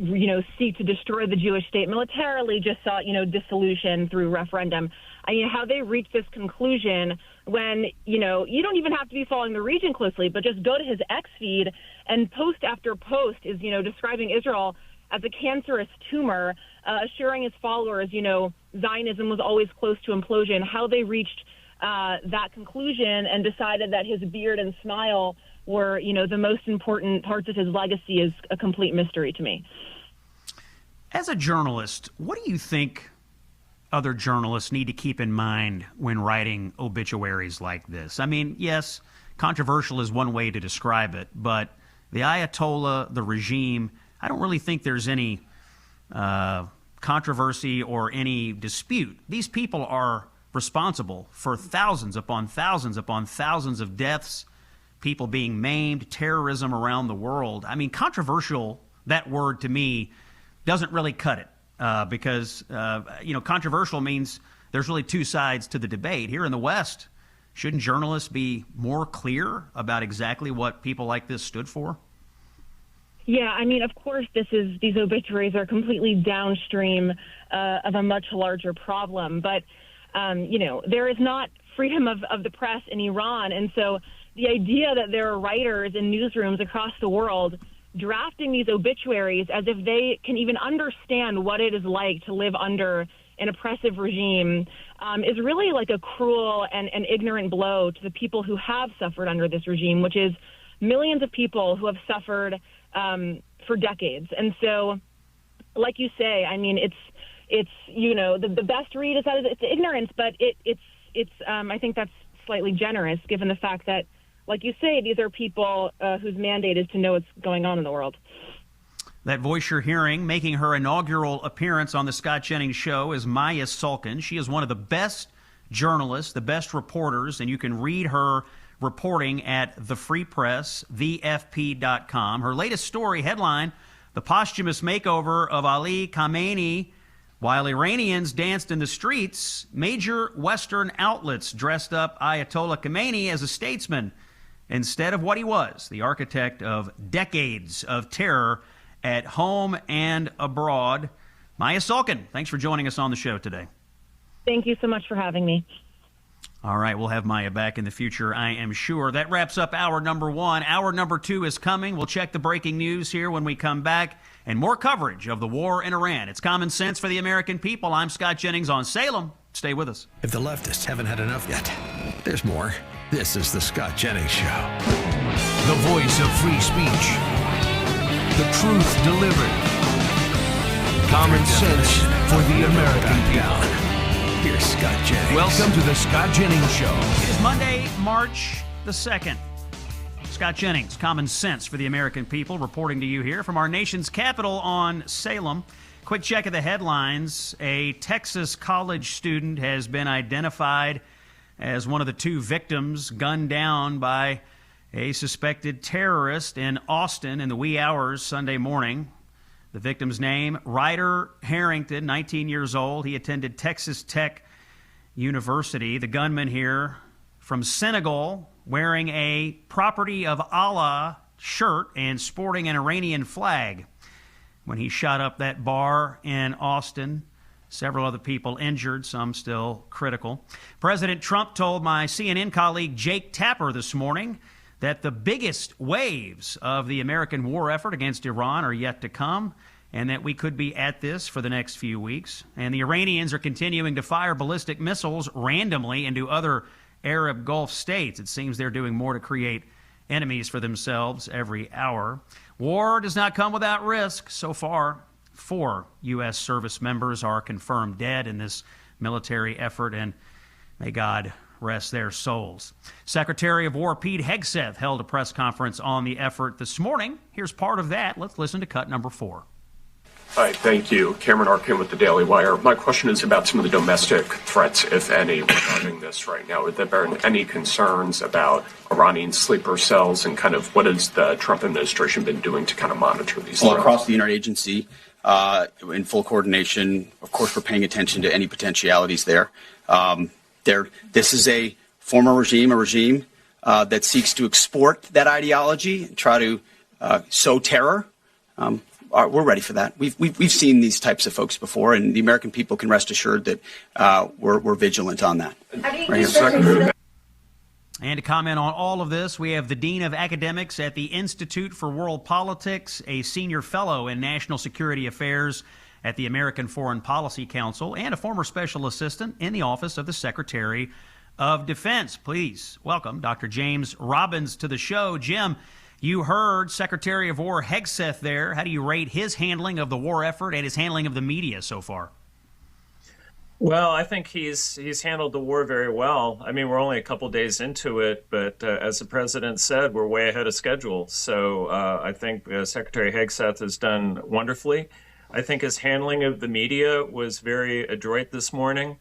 seek to destroy the Jewish state militarily, just sought, dissolution through referendum. I mean, how they reached this conclusion when, you don't even have to be following the region closely, but just go to his X feed and post after post is, describing Israel as a cancerous tumor, assuring his followers, Zionism was always close to implosion. How they reached that conclusion and decided that his beard and smile were, the most important parts of his legacy is a complete mystery to me. As a journalist, what do you think other journalists need to keep in mind when writing obituaries like this? I mean, yes, controversial is one way to describe it, but the Ayatollah, the regime, I don't really think there's any controversy or any dispute. These people are responsible for thousands upon thousands upon thousands of deaths, people being maimed, terrorism around the world. I mean, controversial, that word to me doesn't really cut it. Because controversial means there's really two sides to the debate. Here in the West, shouldn't journalists be more clear about exactly what people like this stood for? Yeah, I mean, of course, these obituaries are completely downstream of a much larger problem. But, there is not freedom of the press in Iran. And so the idea that there are writers in newsrooms across the world drafting these obituaries as if they can even understand what it is like to live under an oppressive regime is really like a cruel and ignorant blow to the people who have suffered under this regime, which is millions of people who have suffered for decades. And so, like you say, I mean, it's the best read is that it's ignorance, but it's I think that's slightly generous given the fact that, like you say, these are people whose mandate is to know what's going on in the world. That voice you're hearing, making her inaugural appearance on the Scott Jennings Show, is Maya Sulkin. She is one of the best journalists, the best reporters, and you can read her reporting at the Free Press, thefp.com. Her latest story headline, "The Posthumous Makeover of Ali Khamenei While Iranians Danced in the Streets." Major Western outlets dressed up Ayatollah Khamenei as a statesman instead of what he was, the architect of decades of terror at home and abroad. Maya Sulkin, thanks for joining us on the show today. Thank you so much for having me. All right, we'll have Maya back in the future, I am sure. That wraps up hour number one. Hour number two is coming. We'll check the breaking news here when we come back, and more coverage of the war in Iran. It's Common Sense for the American People. I'm Scott Jennings on Salem. Stay with us. If the leftists haven't had enough yet, there's more. This is the Scott Jennings Show. The voice of free speech. The truth delivered. Common sense for the American people. Here's Scott Jennings. Welcome to the Scott Jennings Show. It is Monday, March the 2nd. Scott Jennings, Common Sense for the American People, reporting to you here from our nation's capital on Salem. Quick check of the headlines. A Texas college student has been identified as one of the two victims gunned down by a suspected terrorist in Austin in the wee hours Sunday morning. The victim's name, Ryder Harrington, 19 years old. He attended Texas Tech University. The gunman here from Senegal, wearing a Property of Allah shirt and sporting an Iranian flag. When he shot up that bar in Austin, several other people injured, some still critical. President Trump told my CNN colleague Jake Tapper this morning that the biggest waves of the American war effort against Iran are yet to come, and that we could be at this for the next few weeks. And the Iranians are continuing to fire ballistic missiles randomly into other Arab Gulf states. It seems they're doing more to create enemies for themselves every hour. War does not come without risk. So far, 4 U.S. service members are confirmed dead in this military effort, and may God rest their souls. Secretary of War Pete Hegseth held a press conference on the effort this morning. Here's part of that. Let's listen to cut number 4. Hi, thank you. Cameron Arkin with the Daily Wire. My question is about some of the domestic threats, if any, regarding this right now. Have there been any concerns about Iranian sleeper cells, and kind of what has the Trump administration been doing to kind of monitor these threats? Well, across the interagency, in full coordination, of course, we're paying attention to any potentialities there. This is a former regime, a regime that seeks to export that ideology and try to sow terror. We're ready for that. We've seen these types of folks before, and the American people can rest assured that we're vigilant on that. And to comment on all of this, we have the Dean of Academics at the Institute for World Politics, a senior fellow in national security affairs at the American Foreign Policy Council, and a former special assistant in the Office of the Secretary of Defense. Please welcome Dr. James Robbins to the show. Jim, you heard Secretary of War Hegseth there. How do you rate his handling of the war effort and his handling of the media so far? Well, I think he's handled the war very well. I mean, we're only a couple days into it, but as the president said, we're way ahead of schedule. So I think Secretary Hegseth has done wonderfully. I think his handling of the media was very adroit this morning.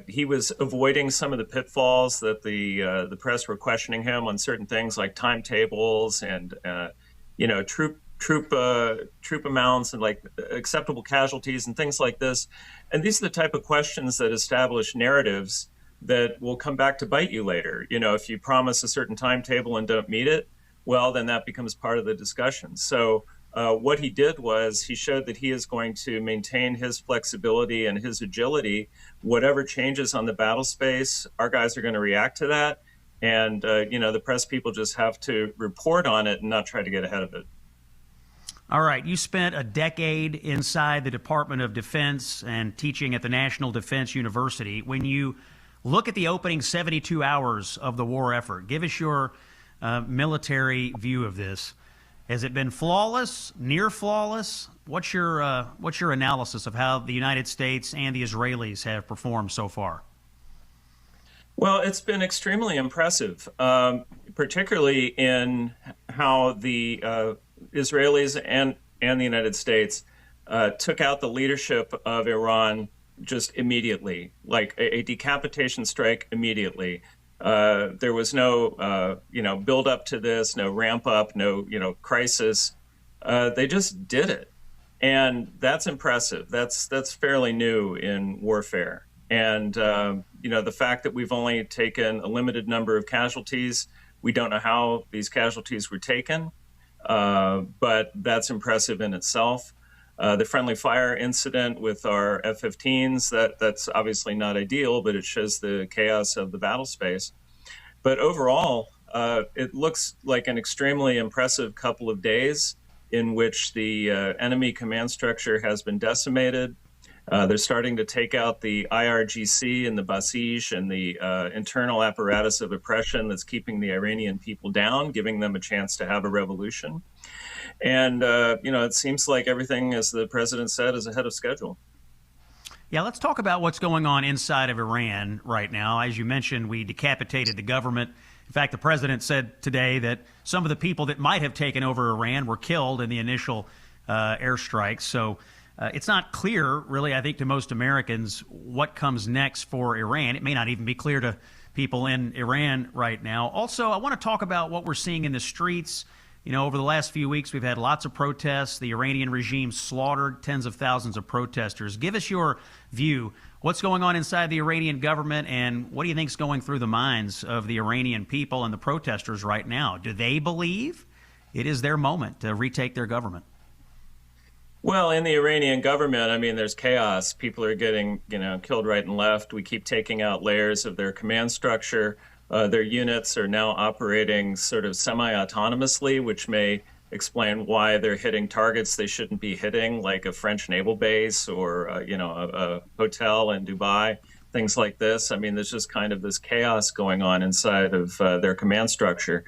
He was avoiding some of the pitfalls that the press were questioning him on certain things like timetables and troop amounts and like acceptable casualties and things like this. And these are the type of questions that establish narratives that will come back to bite you later. You know, if you promise a certain timetable and don't meet it, well, then that becomes part of the discussion. So what he did was he showed that he is going to maintain his flexibility and his agility. Whatever changes on the battle space, our guys are going to react to that. And, the press people just have to report on it and not try to get ahead of it. All right. You spent a decade inside the Department of Defense and teaching at the National Defense University. When you look at the opening 72 hours of the war effort, give us your military view of this. Has it been flawless, near flawless? What's your analysis of how the United States and the Israelis have performed so far? Well, it's been extremely impressive, particularly in how the Israelis and the United States took out the leadership of Iran just immediately, like a decapitation strike immediately. There was no, build up to this, no ramp up, no, crisis. They just did it. And that's impressive. That's fairly new in warfare. And, the fact that we've only taken a limited number of casualties, we don't know how these casualties were taken, but that's impressive in itself. The friendly fire incident with our F-15s, that's obviously not ideal, but it shows the chaos of the battle space. But overall, it looks like an extremely impressive couple of days in which the enemy command structure has been decimated. They're starting to take out the IRGC and the Basij and the internal apparatus of oppression that's keeping the Iranian people down, giving them a chance to have a revolution. And, it seems like everything, as the president said, is ahead of schedule. Yeah, let's talk about what's going on inside of Iran right now. As you mentioned, we decapitated the government. In fact, the president said today that some of the people that might have taken over Iran were killed in the initial airstrikes. So it's not clear, really, I think, to most Americans what comes next for Iran. It may not even be clear to people in Iran right now. Also, I want to talk about what we're seeing in the streets. Over the last few weeks, we've had lots of protests. The Iranian regime slaughtered tens of thousands of protesters. Give us your view. What's going on inside the Iranian government, and what do you think is going through the minds of the Iranian people and the protesters right now? Do they believe it is their moment to retake their government? Well, in the Iranian government, there's chaos. People are getting, killed right and left. We keep taking out layers of their command structure. Their units are now operating sort of semi-autonomously, which may explain why they're hitting targets they shouldn't be hitting, like a French naval base or, a hotel in Dubai, things like this. There's just kind of this chaos going on inside of their command structure.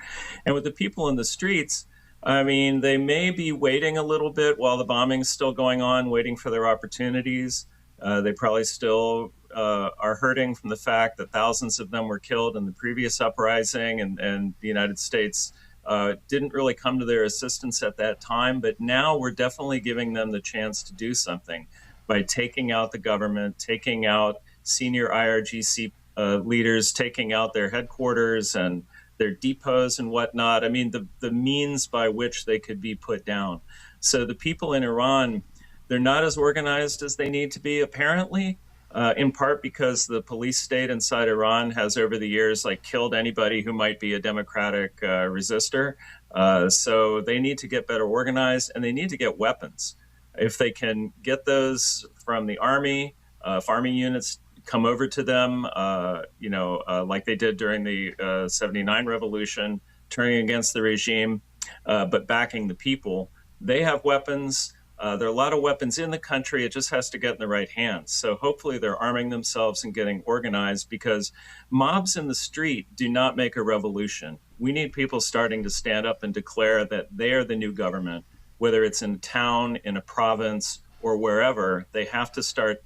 And with the people in the streets, they may be waiting a little bit while the bombing's still going on, waiting for their opportunities. They probably still are hurting from the fact that thousands of them were killed in the previous uprising, and the United States didn't really come to their assistance at that time. But now we're definitely giving them the chance to do something by taking out the government, taking out senior IRGC leaders, taking out their headquarters and their depots and whatnot. The means by which they could be put down. So the people in Iran, they're not as organized as they need to be, apparently, in part because the police state inside Iran has over the years killed anybody who might be a democratic resistor. So they need to get better organized, and they need to get weapons. If they can get those from the army, if army units come over to them, like they did during the 79 revolution, turning against the regime, but backing the people, they have weapons. There are a lot of weapons in the country. It just has to get in the right hands. So hopefully they're arming themselves and getting organized, because mobs in the street do not make a revolution. We need people starting to stand up and declare that they are the new government, whether it's in a town, in a province, or wherever. They have to start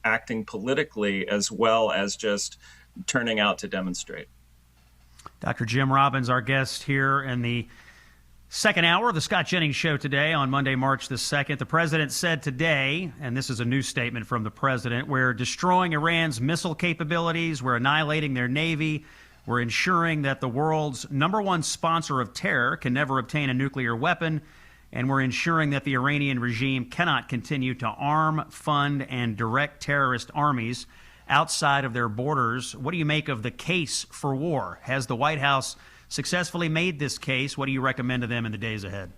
acting politically as well as just turning out to demonstrate. Dr. Jim Robbins, our guest here in the second hour of the Scott Jennings Show today on Monday, March the 2nd. The president said today, and this is a new statement from the president, we're destroying Iran's missile capabilities, we're annihilating their navy, we're ensuring that the world's #1 sponsor of terror can never obtain a nuclear weapon, and we're ensuring that the Iranian regime cannot continue to arm, fund, and direct terrorist armies outside of their borders. What do you make of the case for war? Has the White House successfully made this case? What do you recommend to them in the days ahead?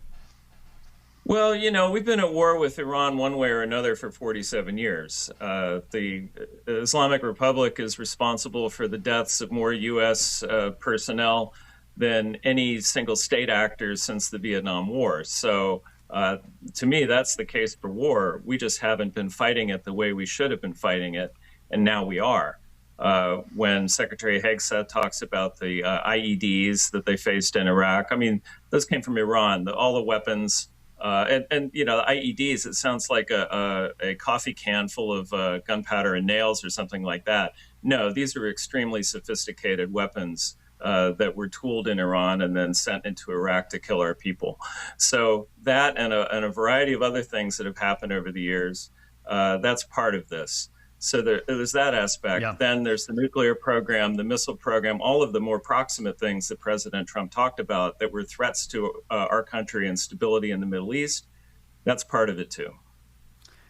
Well, we've been at war with Iran one way or another for 47 years. The Islamic Republic is responsible for the deaths of more U.S. personnel than any single state actor since the Vietnam War. So to me, that's the case for war. We just haven't been fighting it the way we should have been fighting it, and now we are. When Secretary Hegseth talks about the IEDs that they faced in Iraq, those came from Iran. All the weapons, and the IEDs, it sounds like a coffee can full of gunpowder and nails or something like that. No, these are extremely sophisticated weapons that were tooled in Iran and then sent into Iraq to kill our people. So that and a variety of other things that have happened over the years, that's part of this. So there's that aspect. Yeah. Then there's the nuclear program, the missile program, all of the more proximate things that President Trump talked about that were threats to our country and stability in the Middle East. That's part of it, too.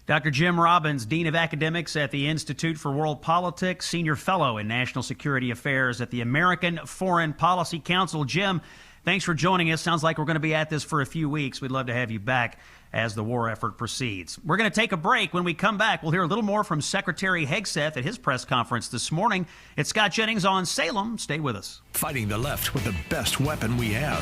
Dr. Jim Robbins, Dean of Academics at the Institute for World Politics, Senior Fellow in National Security Affairs at the American Foreign Policy Council. Jim, thanks for joining us. Sounds like we're going to be at this for a few weeks. We'd love to have you back as the war effort proceeds. We're going to take a break. When we come back, we'll hear a little more from Secretary Hegseth at his press conference this morning. It's Scott Jennings on Salem. Stay with us. Fighting the left with the best weapon we have,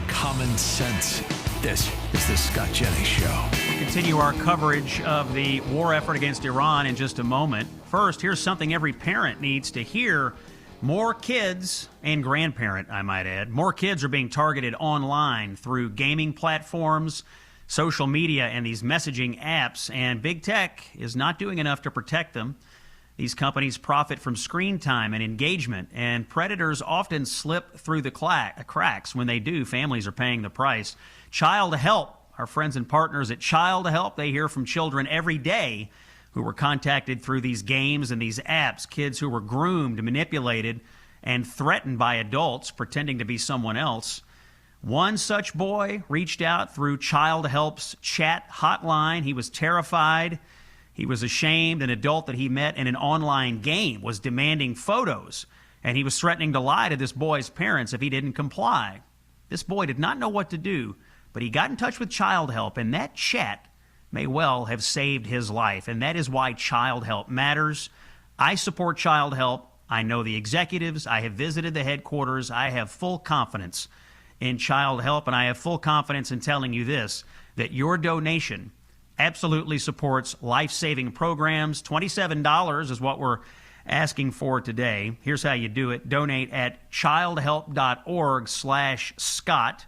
common sense. This is the Scott Jennings Show. We'll continue our coverage of the war effort against Iran in just a moment. First, here's something every parent needs to hear. More kids, and grandparent, I might add, more kids are being targeted online through gaming platforms, social media, and these messaging apps, and big tech is not doing enough to protect them. These companies profit from screen time and engagement, and predators often slip through the cracks. When they do, families are paying the price. Child Help, our friends and partners at Child Help, they hear from children every day who were contacted through these games and these apps, kids who were groomed, manipulated, and threatened by adults pretending to be someone else. One such boy reached out through Child Help's chat hotline. He was terrified. He was ashamed. An adult that he met in an online game was demanding photos, and he was threatening to lie to this boy's parents if he didn't comply. This boy did not know what to do, but he got in touch with Child Help, and that chat may well have saved his life, and that is why Child Help matters. I support Child Help. I know the executives. I have visited the headquarters. I have full confidence in Child Help, and I have full confidence in telling you this, that your donation absolutely supports life-saving programs. $27 is what we're asking for today. Here's how you do it. Donate at childhelp.org/Scott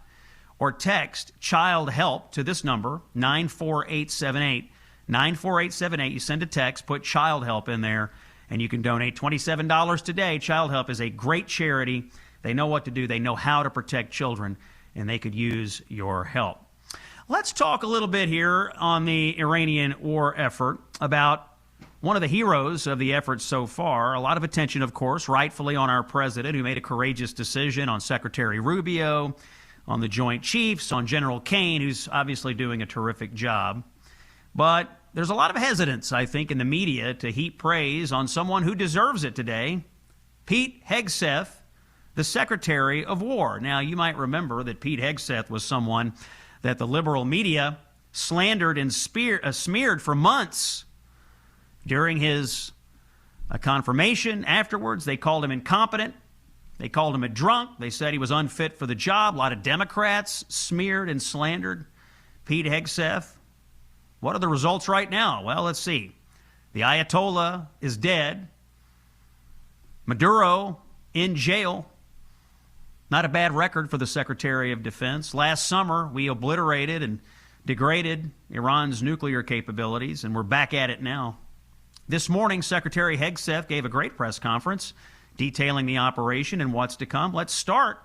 or text Child Help to this number, 94878. 94878. You send a text, put Child Help in there, and you can donate $27 today. Child Help is a great charity. They know what to do. They know how to protect children, and they could use your help. Let's talk a little bit here on the Iranian war effort about one of the heroes of the effort so far. A lot of attention, of course, rightfully on our president, who made a courageous decision, on Secretary Rubio, on the Joint Chiefs, on General Kane, who's obviously doing a terrific job. But there's a lot of hesitance, I think, in the media to heap praise on someone who deserves it today, Pete Hegseth, the Secretary of War. Now, you might remember that Pete Hegseth was someone that the liberal media slandered and smeared for months. During his confirmation afterwards, they called him incompetent. They called him a drunk. They said he was unfit for the job. A lot of Democrats smeared and slandered Pete Hegseth. What are the results right now? Well, let's see. The Ayatollah is dead. Maduro in jail. Not a bad record for the Secretary of Defense. Last summer, we obliterated and degraded Iran's nuclear capabilities, and we're back at it now. This morning, Secretary Hegseth gave a great press conference detailing the operation and what's to come. Let's start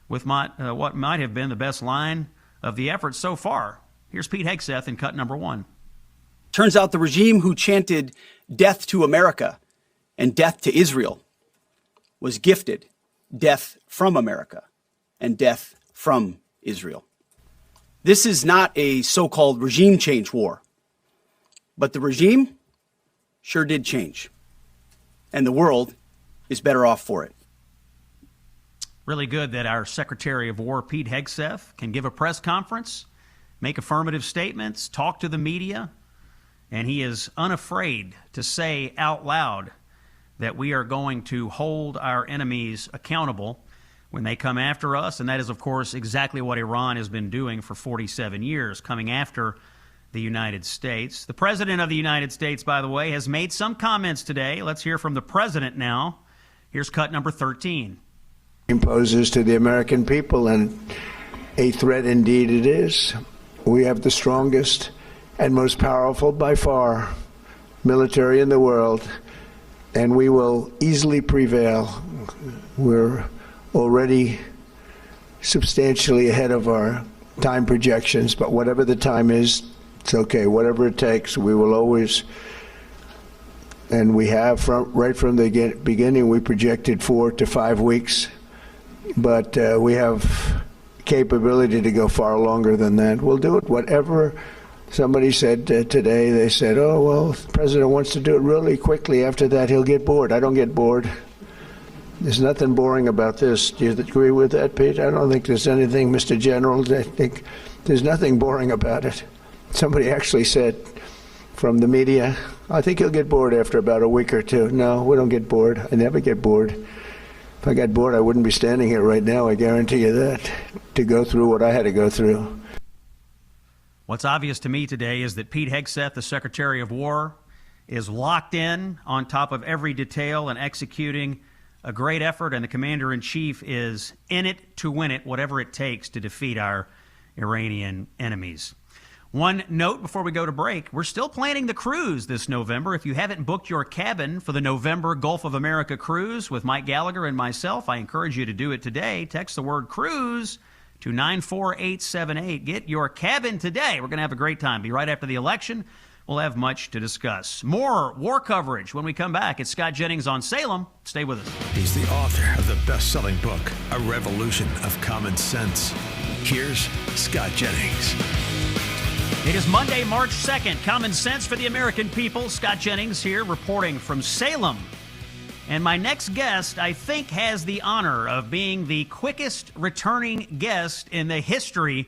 with what might have been the best line of the effort so far. Here's Pete Hegseth in cut number 1. Turns out the regime who chanted death to America and death to Israel was gifted death from America and death from Israel. This is not a so-called regime change war, but the regime sure did change, and the world is better off for it. Really good that our Secretary of War, Pete Hegseth, can give a press conference, make affirmative statements, talk to the media, and he is unafraid to say out loud that we are going to hold our enemies accountable when they come after us. And that is, of course, exactly what Iran has been doing for 47 years, coming after the United States. The President of the United States, by the way, has made some comments today. Let's hear from the President now. Here's cut number 13. Imposes to the American people, and a threat indeed it is. We have the strongest and most powerful, by far, military in the world, and we will easily prevail. We're already substantially ahead of our time projections, but whatever the time is, it's okay. Whatever it takes, we will always And we have, right from the beginning, we projected 4 to 5 weeks. But we have capability to go far longer than that. We'll do it. Whatever somebody said today, they said, oh, well, the president wants to do it really quickly. After that, he'll get bored. I don't get bored. There's nothing boring about this. Do you agree with that, Pete? I don't think there's anything, Mr. General. I think there's nothing boring about it. Somebody actually said from the media, I think he'll get bored after about a week or two. No, we don't get bored. I never get bored. If I got bored, I wouldn't be standing here right now, I guarantee you that, to go through what I had to go through. What's obvious to me today is that Pete Hegseth, the Secretary of War, is locked in on top of every detail and executing a great effort, and the Commander-in-Chief is in it to win it, whatever it takes to defeat our Iranian enemies. One note before we go to break, we're still planning the cruise this November. If you haven't booked your cabin for the November Gulf of America cruise with Mike Gallagher and myself, I encourage you to do it today. Text the word cruise to 94878. Get your cabin today. We're going to have a great time. Be right after the election. We'll have much to discuss. More war coverage when we come back. It's Scott Jennings on Salem. Stay with us. He's the author of the best-selling book, A Revolution of Common Sense. Here's Scott Jennings. It is Monday, March 2nd. Common Sense for the American people. Scott Jennings here reporting from Salem. And my next guest, I think, has the honor of being the quickest returning guest in the history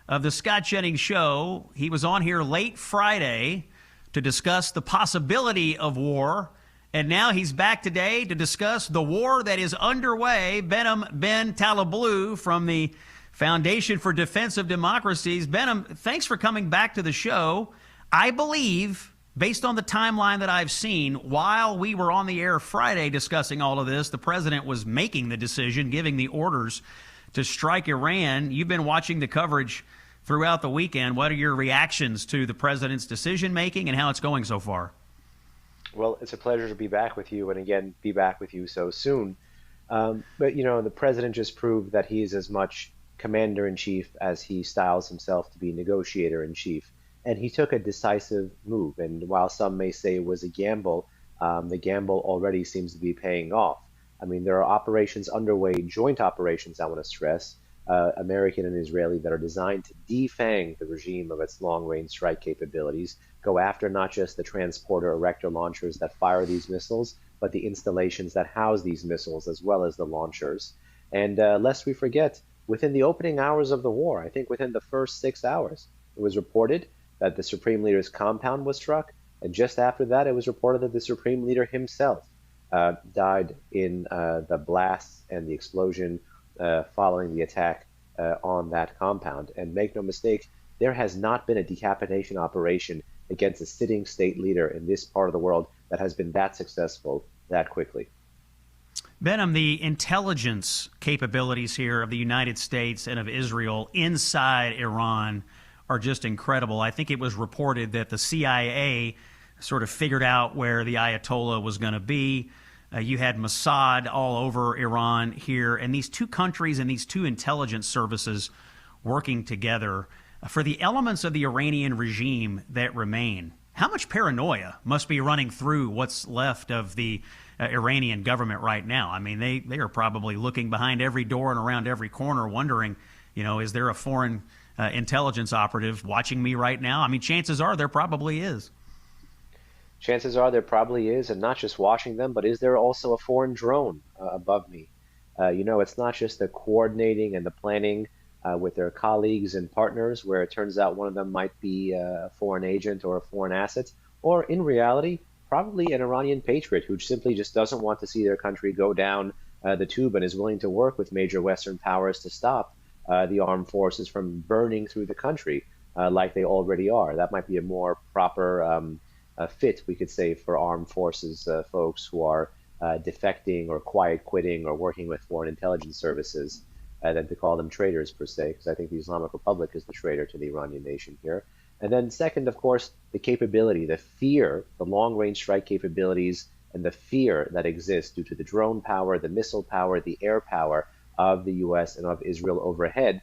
of the Scott Jennings Show. He was on here late Friday to discuss the possibility of war, and now he's back today to discuss the war that is underway. Behnam Ben Taleblu from the Foundation for Defense of Democracies. Behnam, thanks for coming back to the show. I believe, based on the timeline that I've seen, while we were on the air Friday discussing all of this, the president was making the decision, giving the orders to strike Iran. You've been watching the coverage throughout the weekend. What are your reactions to the president's decision-making and how it's going so far? Well, it's a pleasure to be back with you, and again, be back with you so soon. But, you know, the president just proved that he is as much commander-in-chief as he styles himself to be negotiator-in-chief. And he took a decisive move. And while some may say it was a gamble, the gamble already seems to be paying off. I mean, there are operations underway, joint operations, I want to stress, American and Israeli, that are designed to defang the regime of its long-range strike capabilities, go after not just the transporter erector launchers that fire these missiles, but the installations that house these missiles, as well as the launchers. And lest we forget, within the opening hours of the war, I think within the first 6 hours, it was reported that the Supreme Leader's compound was struck, and just after that, it was reported that the Supreme Leader himself died in the blasts and the explosion following the attack on that compound. And make no mistake, there has not been a decapitation operation against a sitting state leader in this part of the world that has been that successful that quickly. Behnam, the intelligence capabilities here of the United States and of Israel inside Iran are just incredible. I think it was reported that the CIA sort of figured out where the Ayatollah was going to be. You had Mossad all over Iran here, and these two countries and these two intelligence services working together for the elements of the Iranian regime that remain. How much paranoia must be running through what's left of the Iranian government right now? I mean, they are probably looking behind every door and around every corner wondering, you know, is there a foreign intelligence operative watching me right now? I mean, chances are there probably is. Chances are there probably is, and not just watching them, but is there also a foreign drone above me? You know, it's not just the coordinating and the planning with their colleagues and partners, where it turns out one of them might be a foreign agent or a foreign asset, or in reality, probably an Iranian patriot who simply just doesn't want to see their country go down the tube and is willing to work with major Western powers to stop the armed forces from burning through the country like they already are. That might be a more proper fit, we could say, for armed forces folks who are defecting or quiet quitting or working with foreign intelligence services than to call them traitors per se, because I think the Islamic Republic is the traitor to the Iranian nation here. And then second, of course, the capability, the fear, the long-range strike capabilities and the fear that exists due to the drone power, the missile power, the air power of the U.S. and of Israel overhead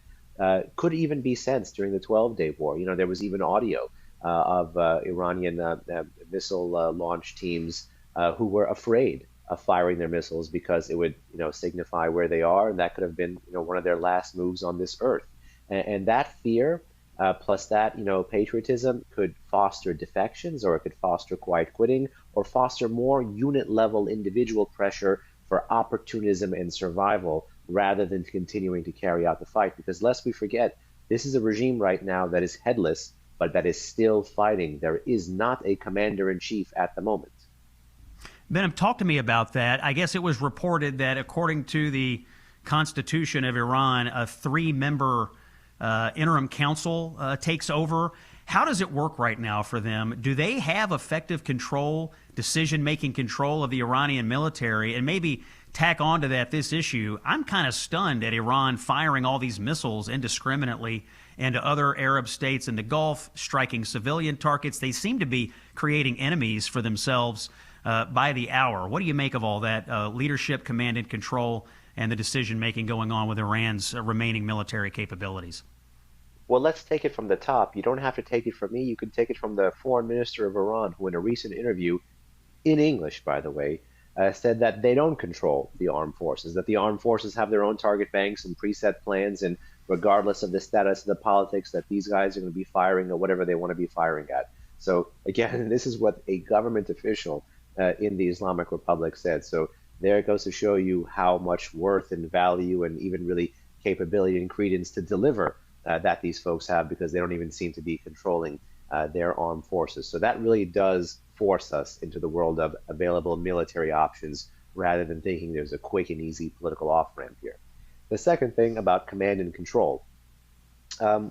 could even be sensed during the 12-day war. You know, there was even audio of Iranian missile launch teams who were afraid of firing their missiles because it would, signify where they are, and that could have been, one of their last moves on this earth. And that fear, plus that, patriotism, could foster defections, or it could foster quiet quitting, or foster more unit-level individual pressure for opportunism and survival, rather than continuing to carry out the fight. Because lest we forget, this is a regime right now that is headless, but that is still fighting. There is not a commander-in-chief at the moment. Benham, talk to me about that. I guess it was reported that according to the Constitution of Iran, a 3-member interim council takes over. How does it work right now for them? Do they have effective control, decision-making control of the Iranian military? And maybe tack on to that this issue. I'm kind of stunned at Iran firing all these missiles indiscriminately into other Arab states in the Gulf, striking civilian targets. They seem to be creating enemies for themselves by the hour. What do you make of all that leadership, command, and control, and the decision-making going on with Iran's remaining military capabilities? Well, let's take it from the top. You don't have to take it from me. You can take it from the foreign minister of Iran, who in a recent interview, in English, by the way, said that they don't control the armed forces, that the armed forces have their own target banks and preset plans, and regardless of the status of the politics, that these guys are going to be firing at whatever they want to be firing at. So again, this is what a government official in the Islamic Republic said. So there it goes to show you how much worth and value and even really capability and credence to deliver that these folks have, because they don't even seem to be controlling their armed forces. So that really does force us into the world of available military options, rather than thinking there's a quick and easy political off-ramp here. The second thing about command and control,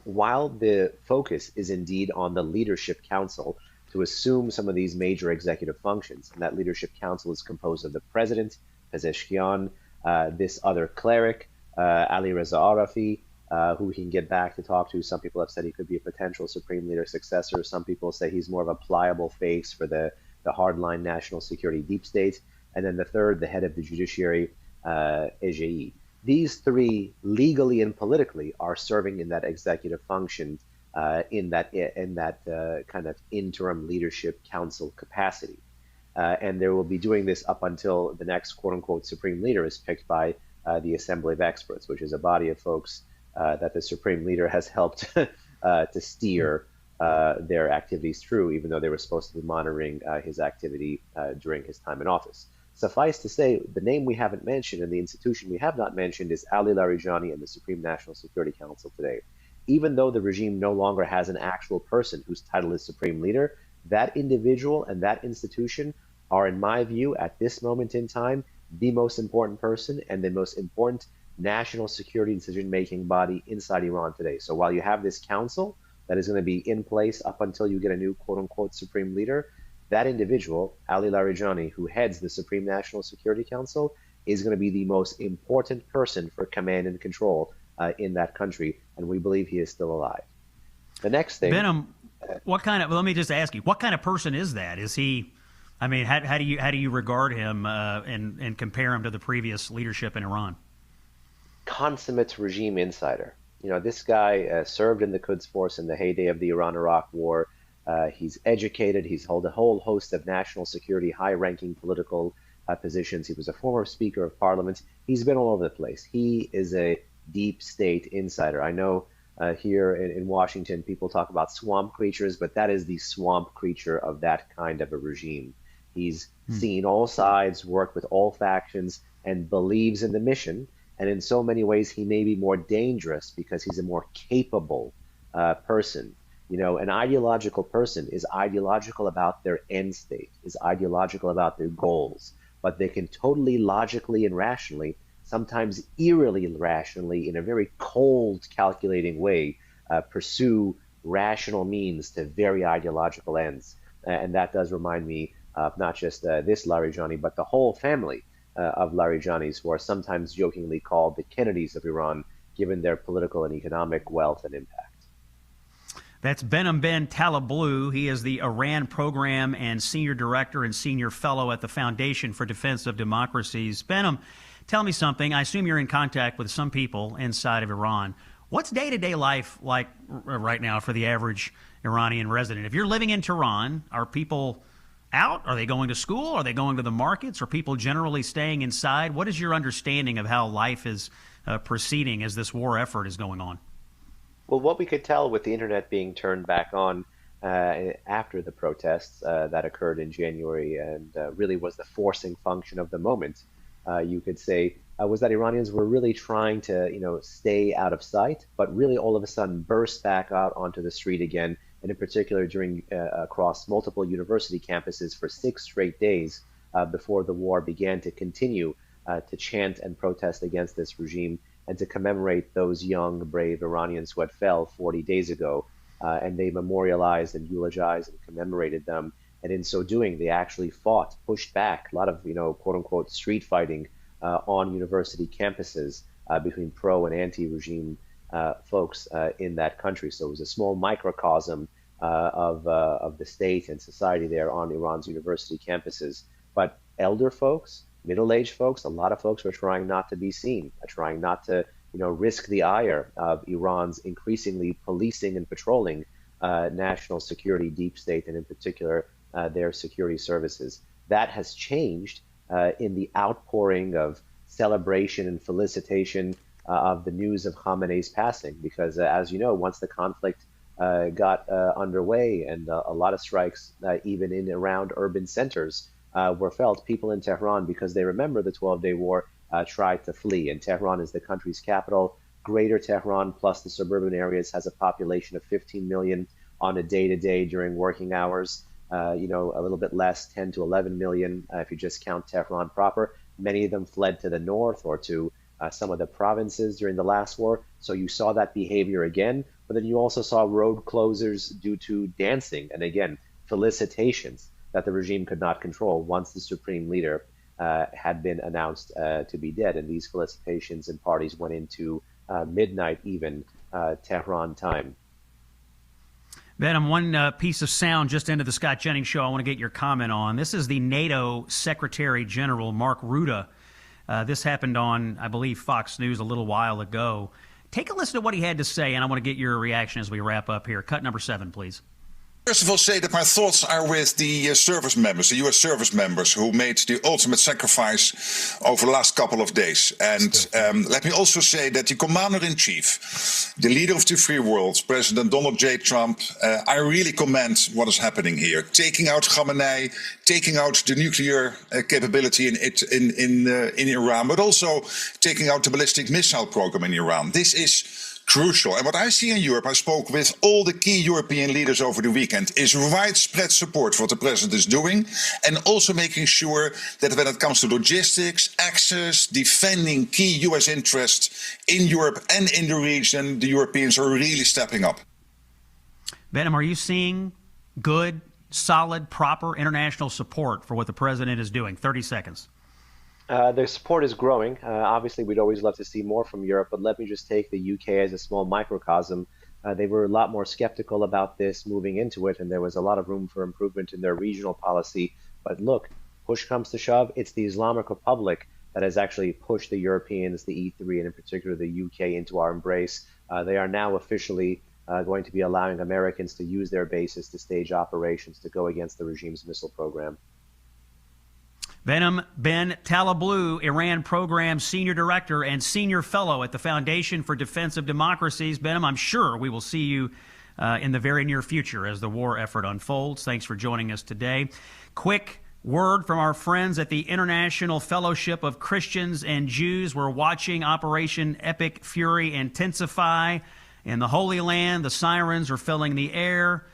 while the focus is indeed on the Leadership Council to assume some of these major executive functions, and that Leadership Council is composed of the President, Pezeshkian, this other cleric, Ali Reza Arafi, who he can get back to talk to. Some people have said he could be a potential Supreme Leader successor. Some people say he's more of a pliable face for the hardline national security deep state. And then the third, the head of the judiciary, Ejei. These three, legally and politically, are serving in that executive function, in that kind of interim leadership council capacity. And they will be doing this up until the next quote-unquote Supreme Leader is picked by the Assembly of Experts, which is a body of folks that the Supreme Leader has helped to steer their activities through, even though they were supposed to be monitoring his activity during his time in office. Suffice to say, the name we haven't mentioned and the institution we have not mentioned is Ali Larijani and the Supreme National Security Council today. Even though the regime no longer has an actual person whose title is Supreme Leader, that individual and that institution are, in my view, at this moment in time, the most important person and the most important national security decision-making body inside Iran today. So while you have this council that is going to be in place up until you get a new quote-unquote Supreme Leader, that individual, Ali Larijani, who heads the Supreme National Security Council, is going to be the most important person for command and control in that country, and we believe he is still alive. The next thing, Benham, let me just ask you, what kind of person is that? Is he, I mean, how do you regard him and compare him to the previous leadership in Iran? Consummate regime insider. This guy served in the Quds Force in the heyday of the Iran-Iraq War. He's educated. He's held a whole host of national security, high-ranking political positions. He was a former Speaker of Parliament. He's been all over the place. He is a deep state insider. I know here in Washington, people talk about swamp creatures, but that is the swamp creature of that kind of a regime. He's seen all sides, worked with all factions, and believes in the mission. And in so many ways, he may be more dangerous because he's a more capable person. An ideological person is ideological about their end state, is ideological about their goals, but they can totally logically and rationally, sometimes eerily rationally, in a very cold, calculating way, pursue rational means to very ideological ends. And that does remind me of not just this Larijani, but the whole family of Larijanis, who are sometimes jokingly called the Kennedys of Iran, given their political and economic wealth and impact. That's Benham Ben Taleblu. He is the Iran Program and Senior Director and Senior Fellow at the Foundation for Defense of Democracies. Benham, tell me something. I assume you're in contact with some people inside of Iran. What's day-to-day life like right now for the average Iranian resident? If you're living in Tehran, are people out? Are they going to school? Are they going to the markets? Are people generally staying inside? What is your understanding of how life is proceeding as this war effort is going on? Well, what we could tell with the internet being turned back on after the protests that occurred in January and really was the forcing function of the moment, you could say, was that Iranians were really trying to, stay out of sight, but really all of a sudden burst back out onto the street again, and in particular across multiple university campuses for 6 straight days before the war began to continue to chant and protest against this regime and to commemorate those young, brave Iranians who had fell 40 days ago. And they memorialized and eulogized and commemorated them. And in so doing, they actually fought, pushed back a lot of, quote unquote, street fighting on university campuses between pro and anti-regime folks in that country. So it was a small microcosm of the state and society there on Iran's university campuses. But elder folks, middle-aged folks, a lot of folks were trying not to be seen, trying not to risk the ire of Iran's increasingly policing and patrolling national security deep state, and in particular their security services. That has changed in the outpouring of celebration and felicitation of the news of Khamenei's passing, because as you know, once the conflict got underway and a lot of strikes, even in around urban centers, were felt, people in Tehran, because they remember the 12-day war, tried to flee. And Tehran is the country's capital. Greater Tehran plus the suburban areas has a population of 15 million on a day-to-day during working hours. A little bit less, 10 to 11 million if you just count Tehran proper. Many of them fled to the north or to some of the provinces during the last war. So you saw that behavior again, but then you also saw road closures due to dancing and, again, felicitations that the regime could not control once the supreme leader had been announced to be dead. And these felicitations and parties went into midnight even Tehran time. Ben, one piece of sound just into the Scott Jennings show I want to get your comment on. This is the NATO Secretary General, Mark Rutte. This happened on, I believe, Fox News a little while ago. Take a listen to what he had to say, and I want to get your reaction as we wrap up here. Cut number 7, please. First of all, say that my thoughts are with the service members, the U.S. service members who made the ultimate sacrifice over the last couple of days. And let me also say that the commander-in-chief, the leader of the free world, President Donald J. Trump, I really commend what is happening here. Taking out Khamenei, taking out the nuclear capability in Iran, but also taking out the ballistic missile program in Iran. This is crucial. And what I see in Europe, I spoke with all the key European leaders over the weekend, is widespread support for what the president is doing, and also making sure that when it comes to logistics, access, defending key U.S. interests in Europe and in the region, the Europeans are really stepping up. Behnam, are you seeing good, solid, proper international support for what the president is doing? 30 seconds. The support is growing. Obviously, we'd always love to see more from Europe, but let me just take the UK as a small microcosm. They were a lot more skeptical about this moving into it, and there was a lot of room for improvement in their regional policy. But look, push comes to shove, it's the Islamic Republic that has actually pushed the Europeans, the E3, and in particular the UK, into our embrace. They are now officially going to be allowing Americans to use their bases to stage operations to go against the regime's missile program. Behnam Ben Taleblu, Iran Program Senior Director and Senior Fellow at the Foundation for Defense of Democracies. Behnam, I'm sure we will see you in the very near future as the war effort unfolds. Thanks for joining us today. Quick word from our friends at the International Fellowship of Christians and Jews. We're watching Operation Epic Fury intensify in the Holy Land. The sirens are filling the air.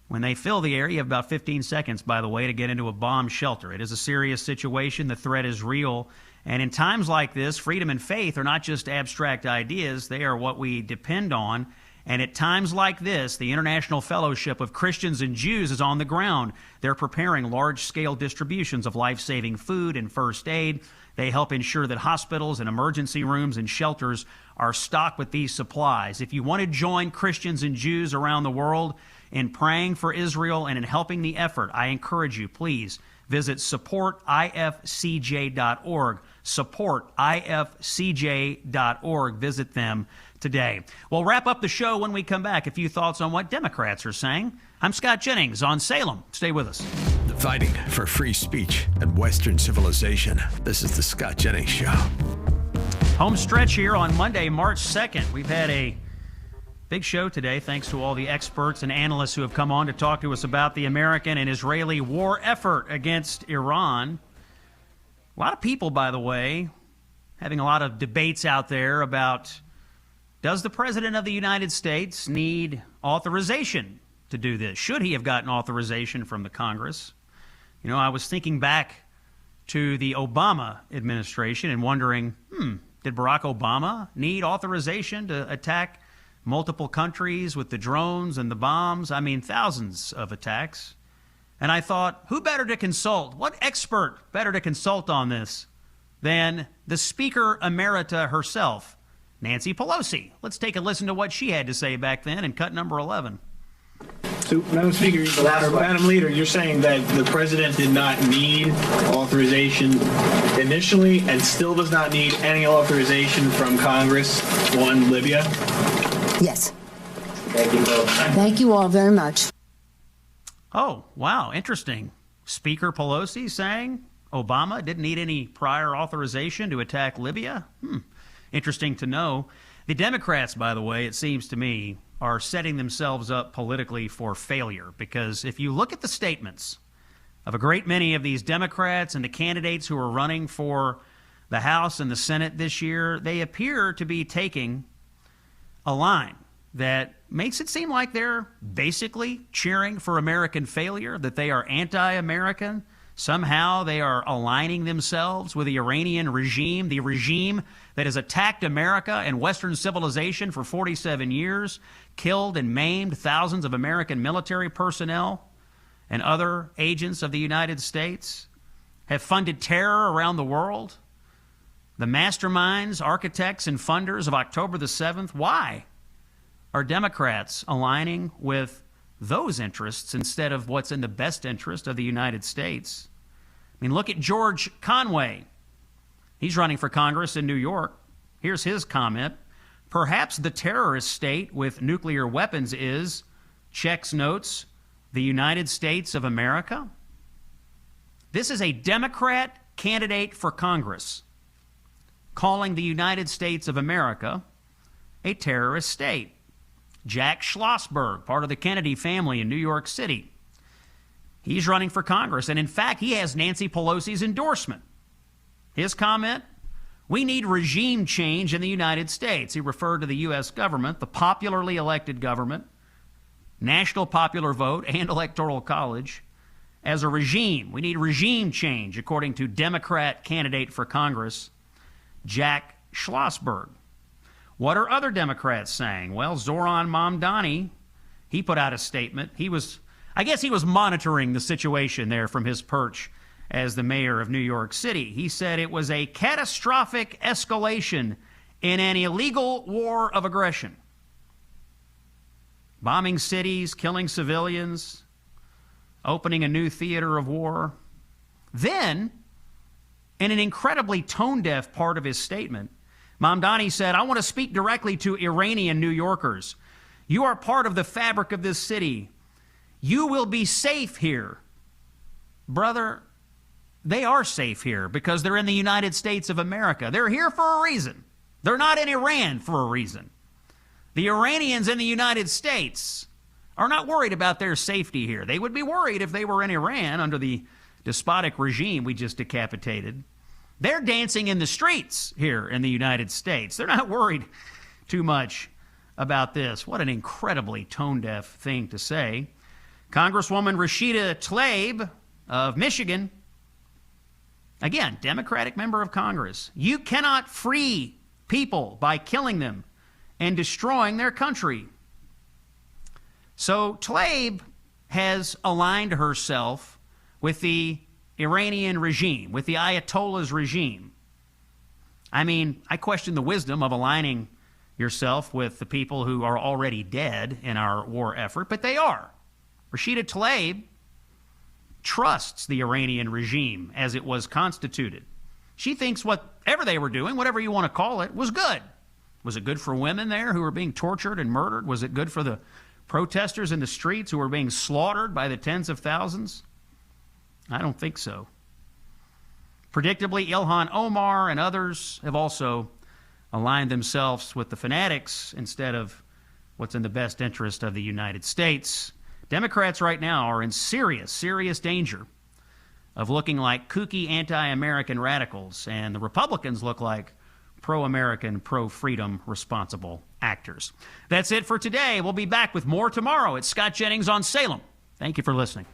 When they fill the air, you have about 15 seconds, by the way, to get into a bomb shelter. It is a serious situation. The threat is real. And in times like this, freedom and faith are not just abstract ideas. They are what we depend on. And at times like this, the International Fellowship of Christians and Jews is on the ground. They're preparing large-scale distributions of life-saving food and first aid. They help ensure that hospitals and emergency rooms and shelters are stocked with these supplies. If you want to join Christians and Jews around the world in praying for Israel and in helping the effort, I encourage you, please visit supportifcj.org. Supportifcj.org. Visit them today. We'll wrap up the show when we come back. A few thoughts on what Democrats are saying. I'm Scott Jennings on Salem. Stay with us. The fighting for free speech and Western civilization. This is the Scott Jennings Show. Home stretch here on Monday, March 2nd. We've had a big show today, thanks to all the experts and analysts who have come on to talk to us about the American and Israeli war effort against Iran. A lot of people, by the way, having a lot of debates out there about, does the President of the United States need authorization to do this? Should he have gotten authorization from the Congress? You know, I was thinking back to the Obama administration and wondering, did Barack Obama need authorization to attack multiple countries with the drones and the bombs? I mean, thousands of attacks. And I thought, who better to consult? What expert better to consult on this than the Speaker Emerita herself, Nancy Pelosi? Let's take a listen to what she had to say back then in cut number 11. So, Madam Speaker, or Madam Leader, you're saying that the President did not need authorization initially and still does not need any authorization from Congress on Libya? Yes. Thank you both. Thank you all very much. Oh, wow, interesting. Speaker Pelosi saying Obama didn't need any prior authorization to attack Libya? Interesting to know. The Democrats, by the way, it seems to me, are setting themselves up politically for failure, because if you look at the statements of a great many of these Democrats and the candidates who are running for the House and the Senate this year, they appear to be taking a line that makes it seem like they're basically cheering for American failure, that they are anti-American. Somehow they are aligning themselves with the Iranian regime, the regime that has attacked America and Western civilization for 47 years, killed and maimed thousands of American military personnel and other agents of the United States, have funded terror around the world. The masterminds, architects, and funders of October the 7th. Why are Democrats aligning with those interests instead of what's in the best interest of the United States? I mean, look at George Conway. He's running for Congress in New York. Here's his comment. Perhaps the terrorist state with nuclear weapons is, checks notes, the United States of America. This is a Democrat candidate for Congress calling the United States of America a terrorist state. Jack Schlossberg, part of the Kennedy family in New York City. He's running for Congress, and in fact, he has Nancy Pelosi's endorsement. His comment, we need regime change in the United States. He referred to the U.S. government, the popularly elected government, national popular vote, and electoral college, as a regime. We need regime change, according to Democrat candidate for Congress, Jack Schlossberg. What are other Democrats saying? Well, Zoran Mamdani, he put out a statement. I guess he was monitoring the situation there from his perch as the mayor of New York City. He said it was a catastrophic escalation in an illegal war of aggression. Bombing cities, killing civilians, opening a new theater of war. Then, in an incredibly tone-deaf part of his statement, Mamdani said, I want to speak directly to Iranian New Yorkers. You are part of the fabric of this city. You will be safe here. Brother, they are safe here because they're in the United States of America. They're here for a reason. They're not in Iran for a reason. The Iranians in the United States are not worried about their safety here. They would be worried if they were in Iran under the despotic regime we just decapitated. They're dancing in the streets here in the United States. They're not worried too much about this. What an incredibly tone-deaf thing to say. Congresswoman Rashida Tlaib of Michigan, again, Democratic member of Congress. You cannot free people by killing them and destroying their country. So Tlaib has aligned herself with the Iranian regime, with the Ayatollah's regime. I mean, I question the wisdom of aligning yourself with the people who are already dead in our war effort, but they are. Rashida Tlaib trusts the Iranian regime as it was constituted. She thinks whatever they were doing, whatever you want to call it, was good. Was it good for women there who were being tortured and murdered? Was it good for the protesters in the streets who were being slaughtered by the tens of thousands? I don't think so. Predictably, Ilhan Omar and others have also aligned themselves with the fanatics instead of what's in the best interest of the United States. Democrats right now are in serious, serious danger of looking like kooky anti-American radicals, and the Republicans look like pro-American, pro-freedom, responsible actors. That's it for today. We'll be back with more tomorrow. It's Scott Jennings on Salem. Thank you for listening.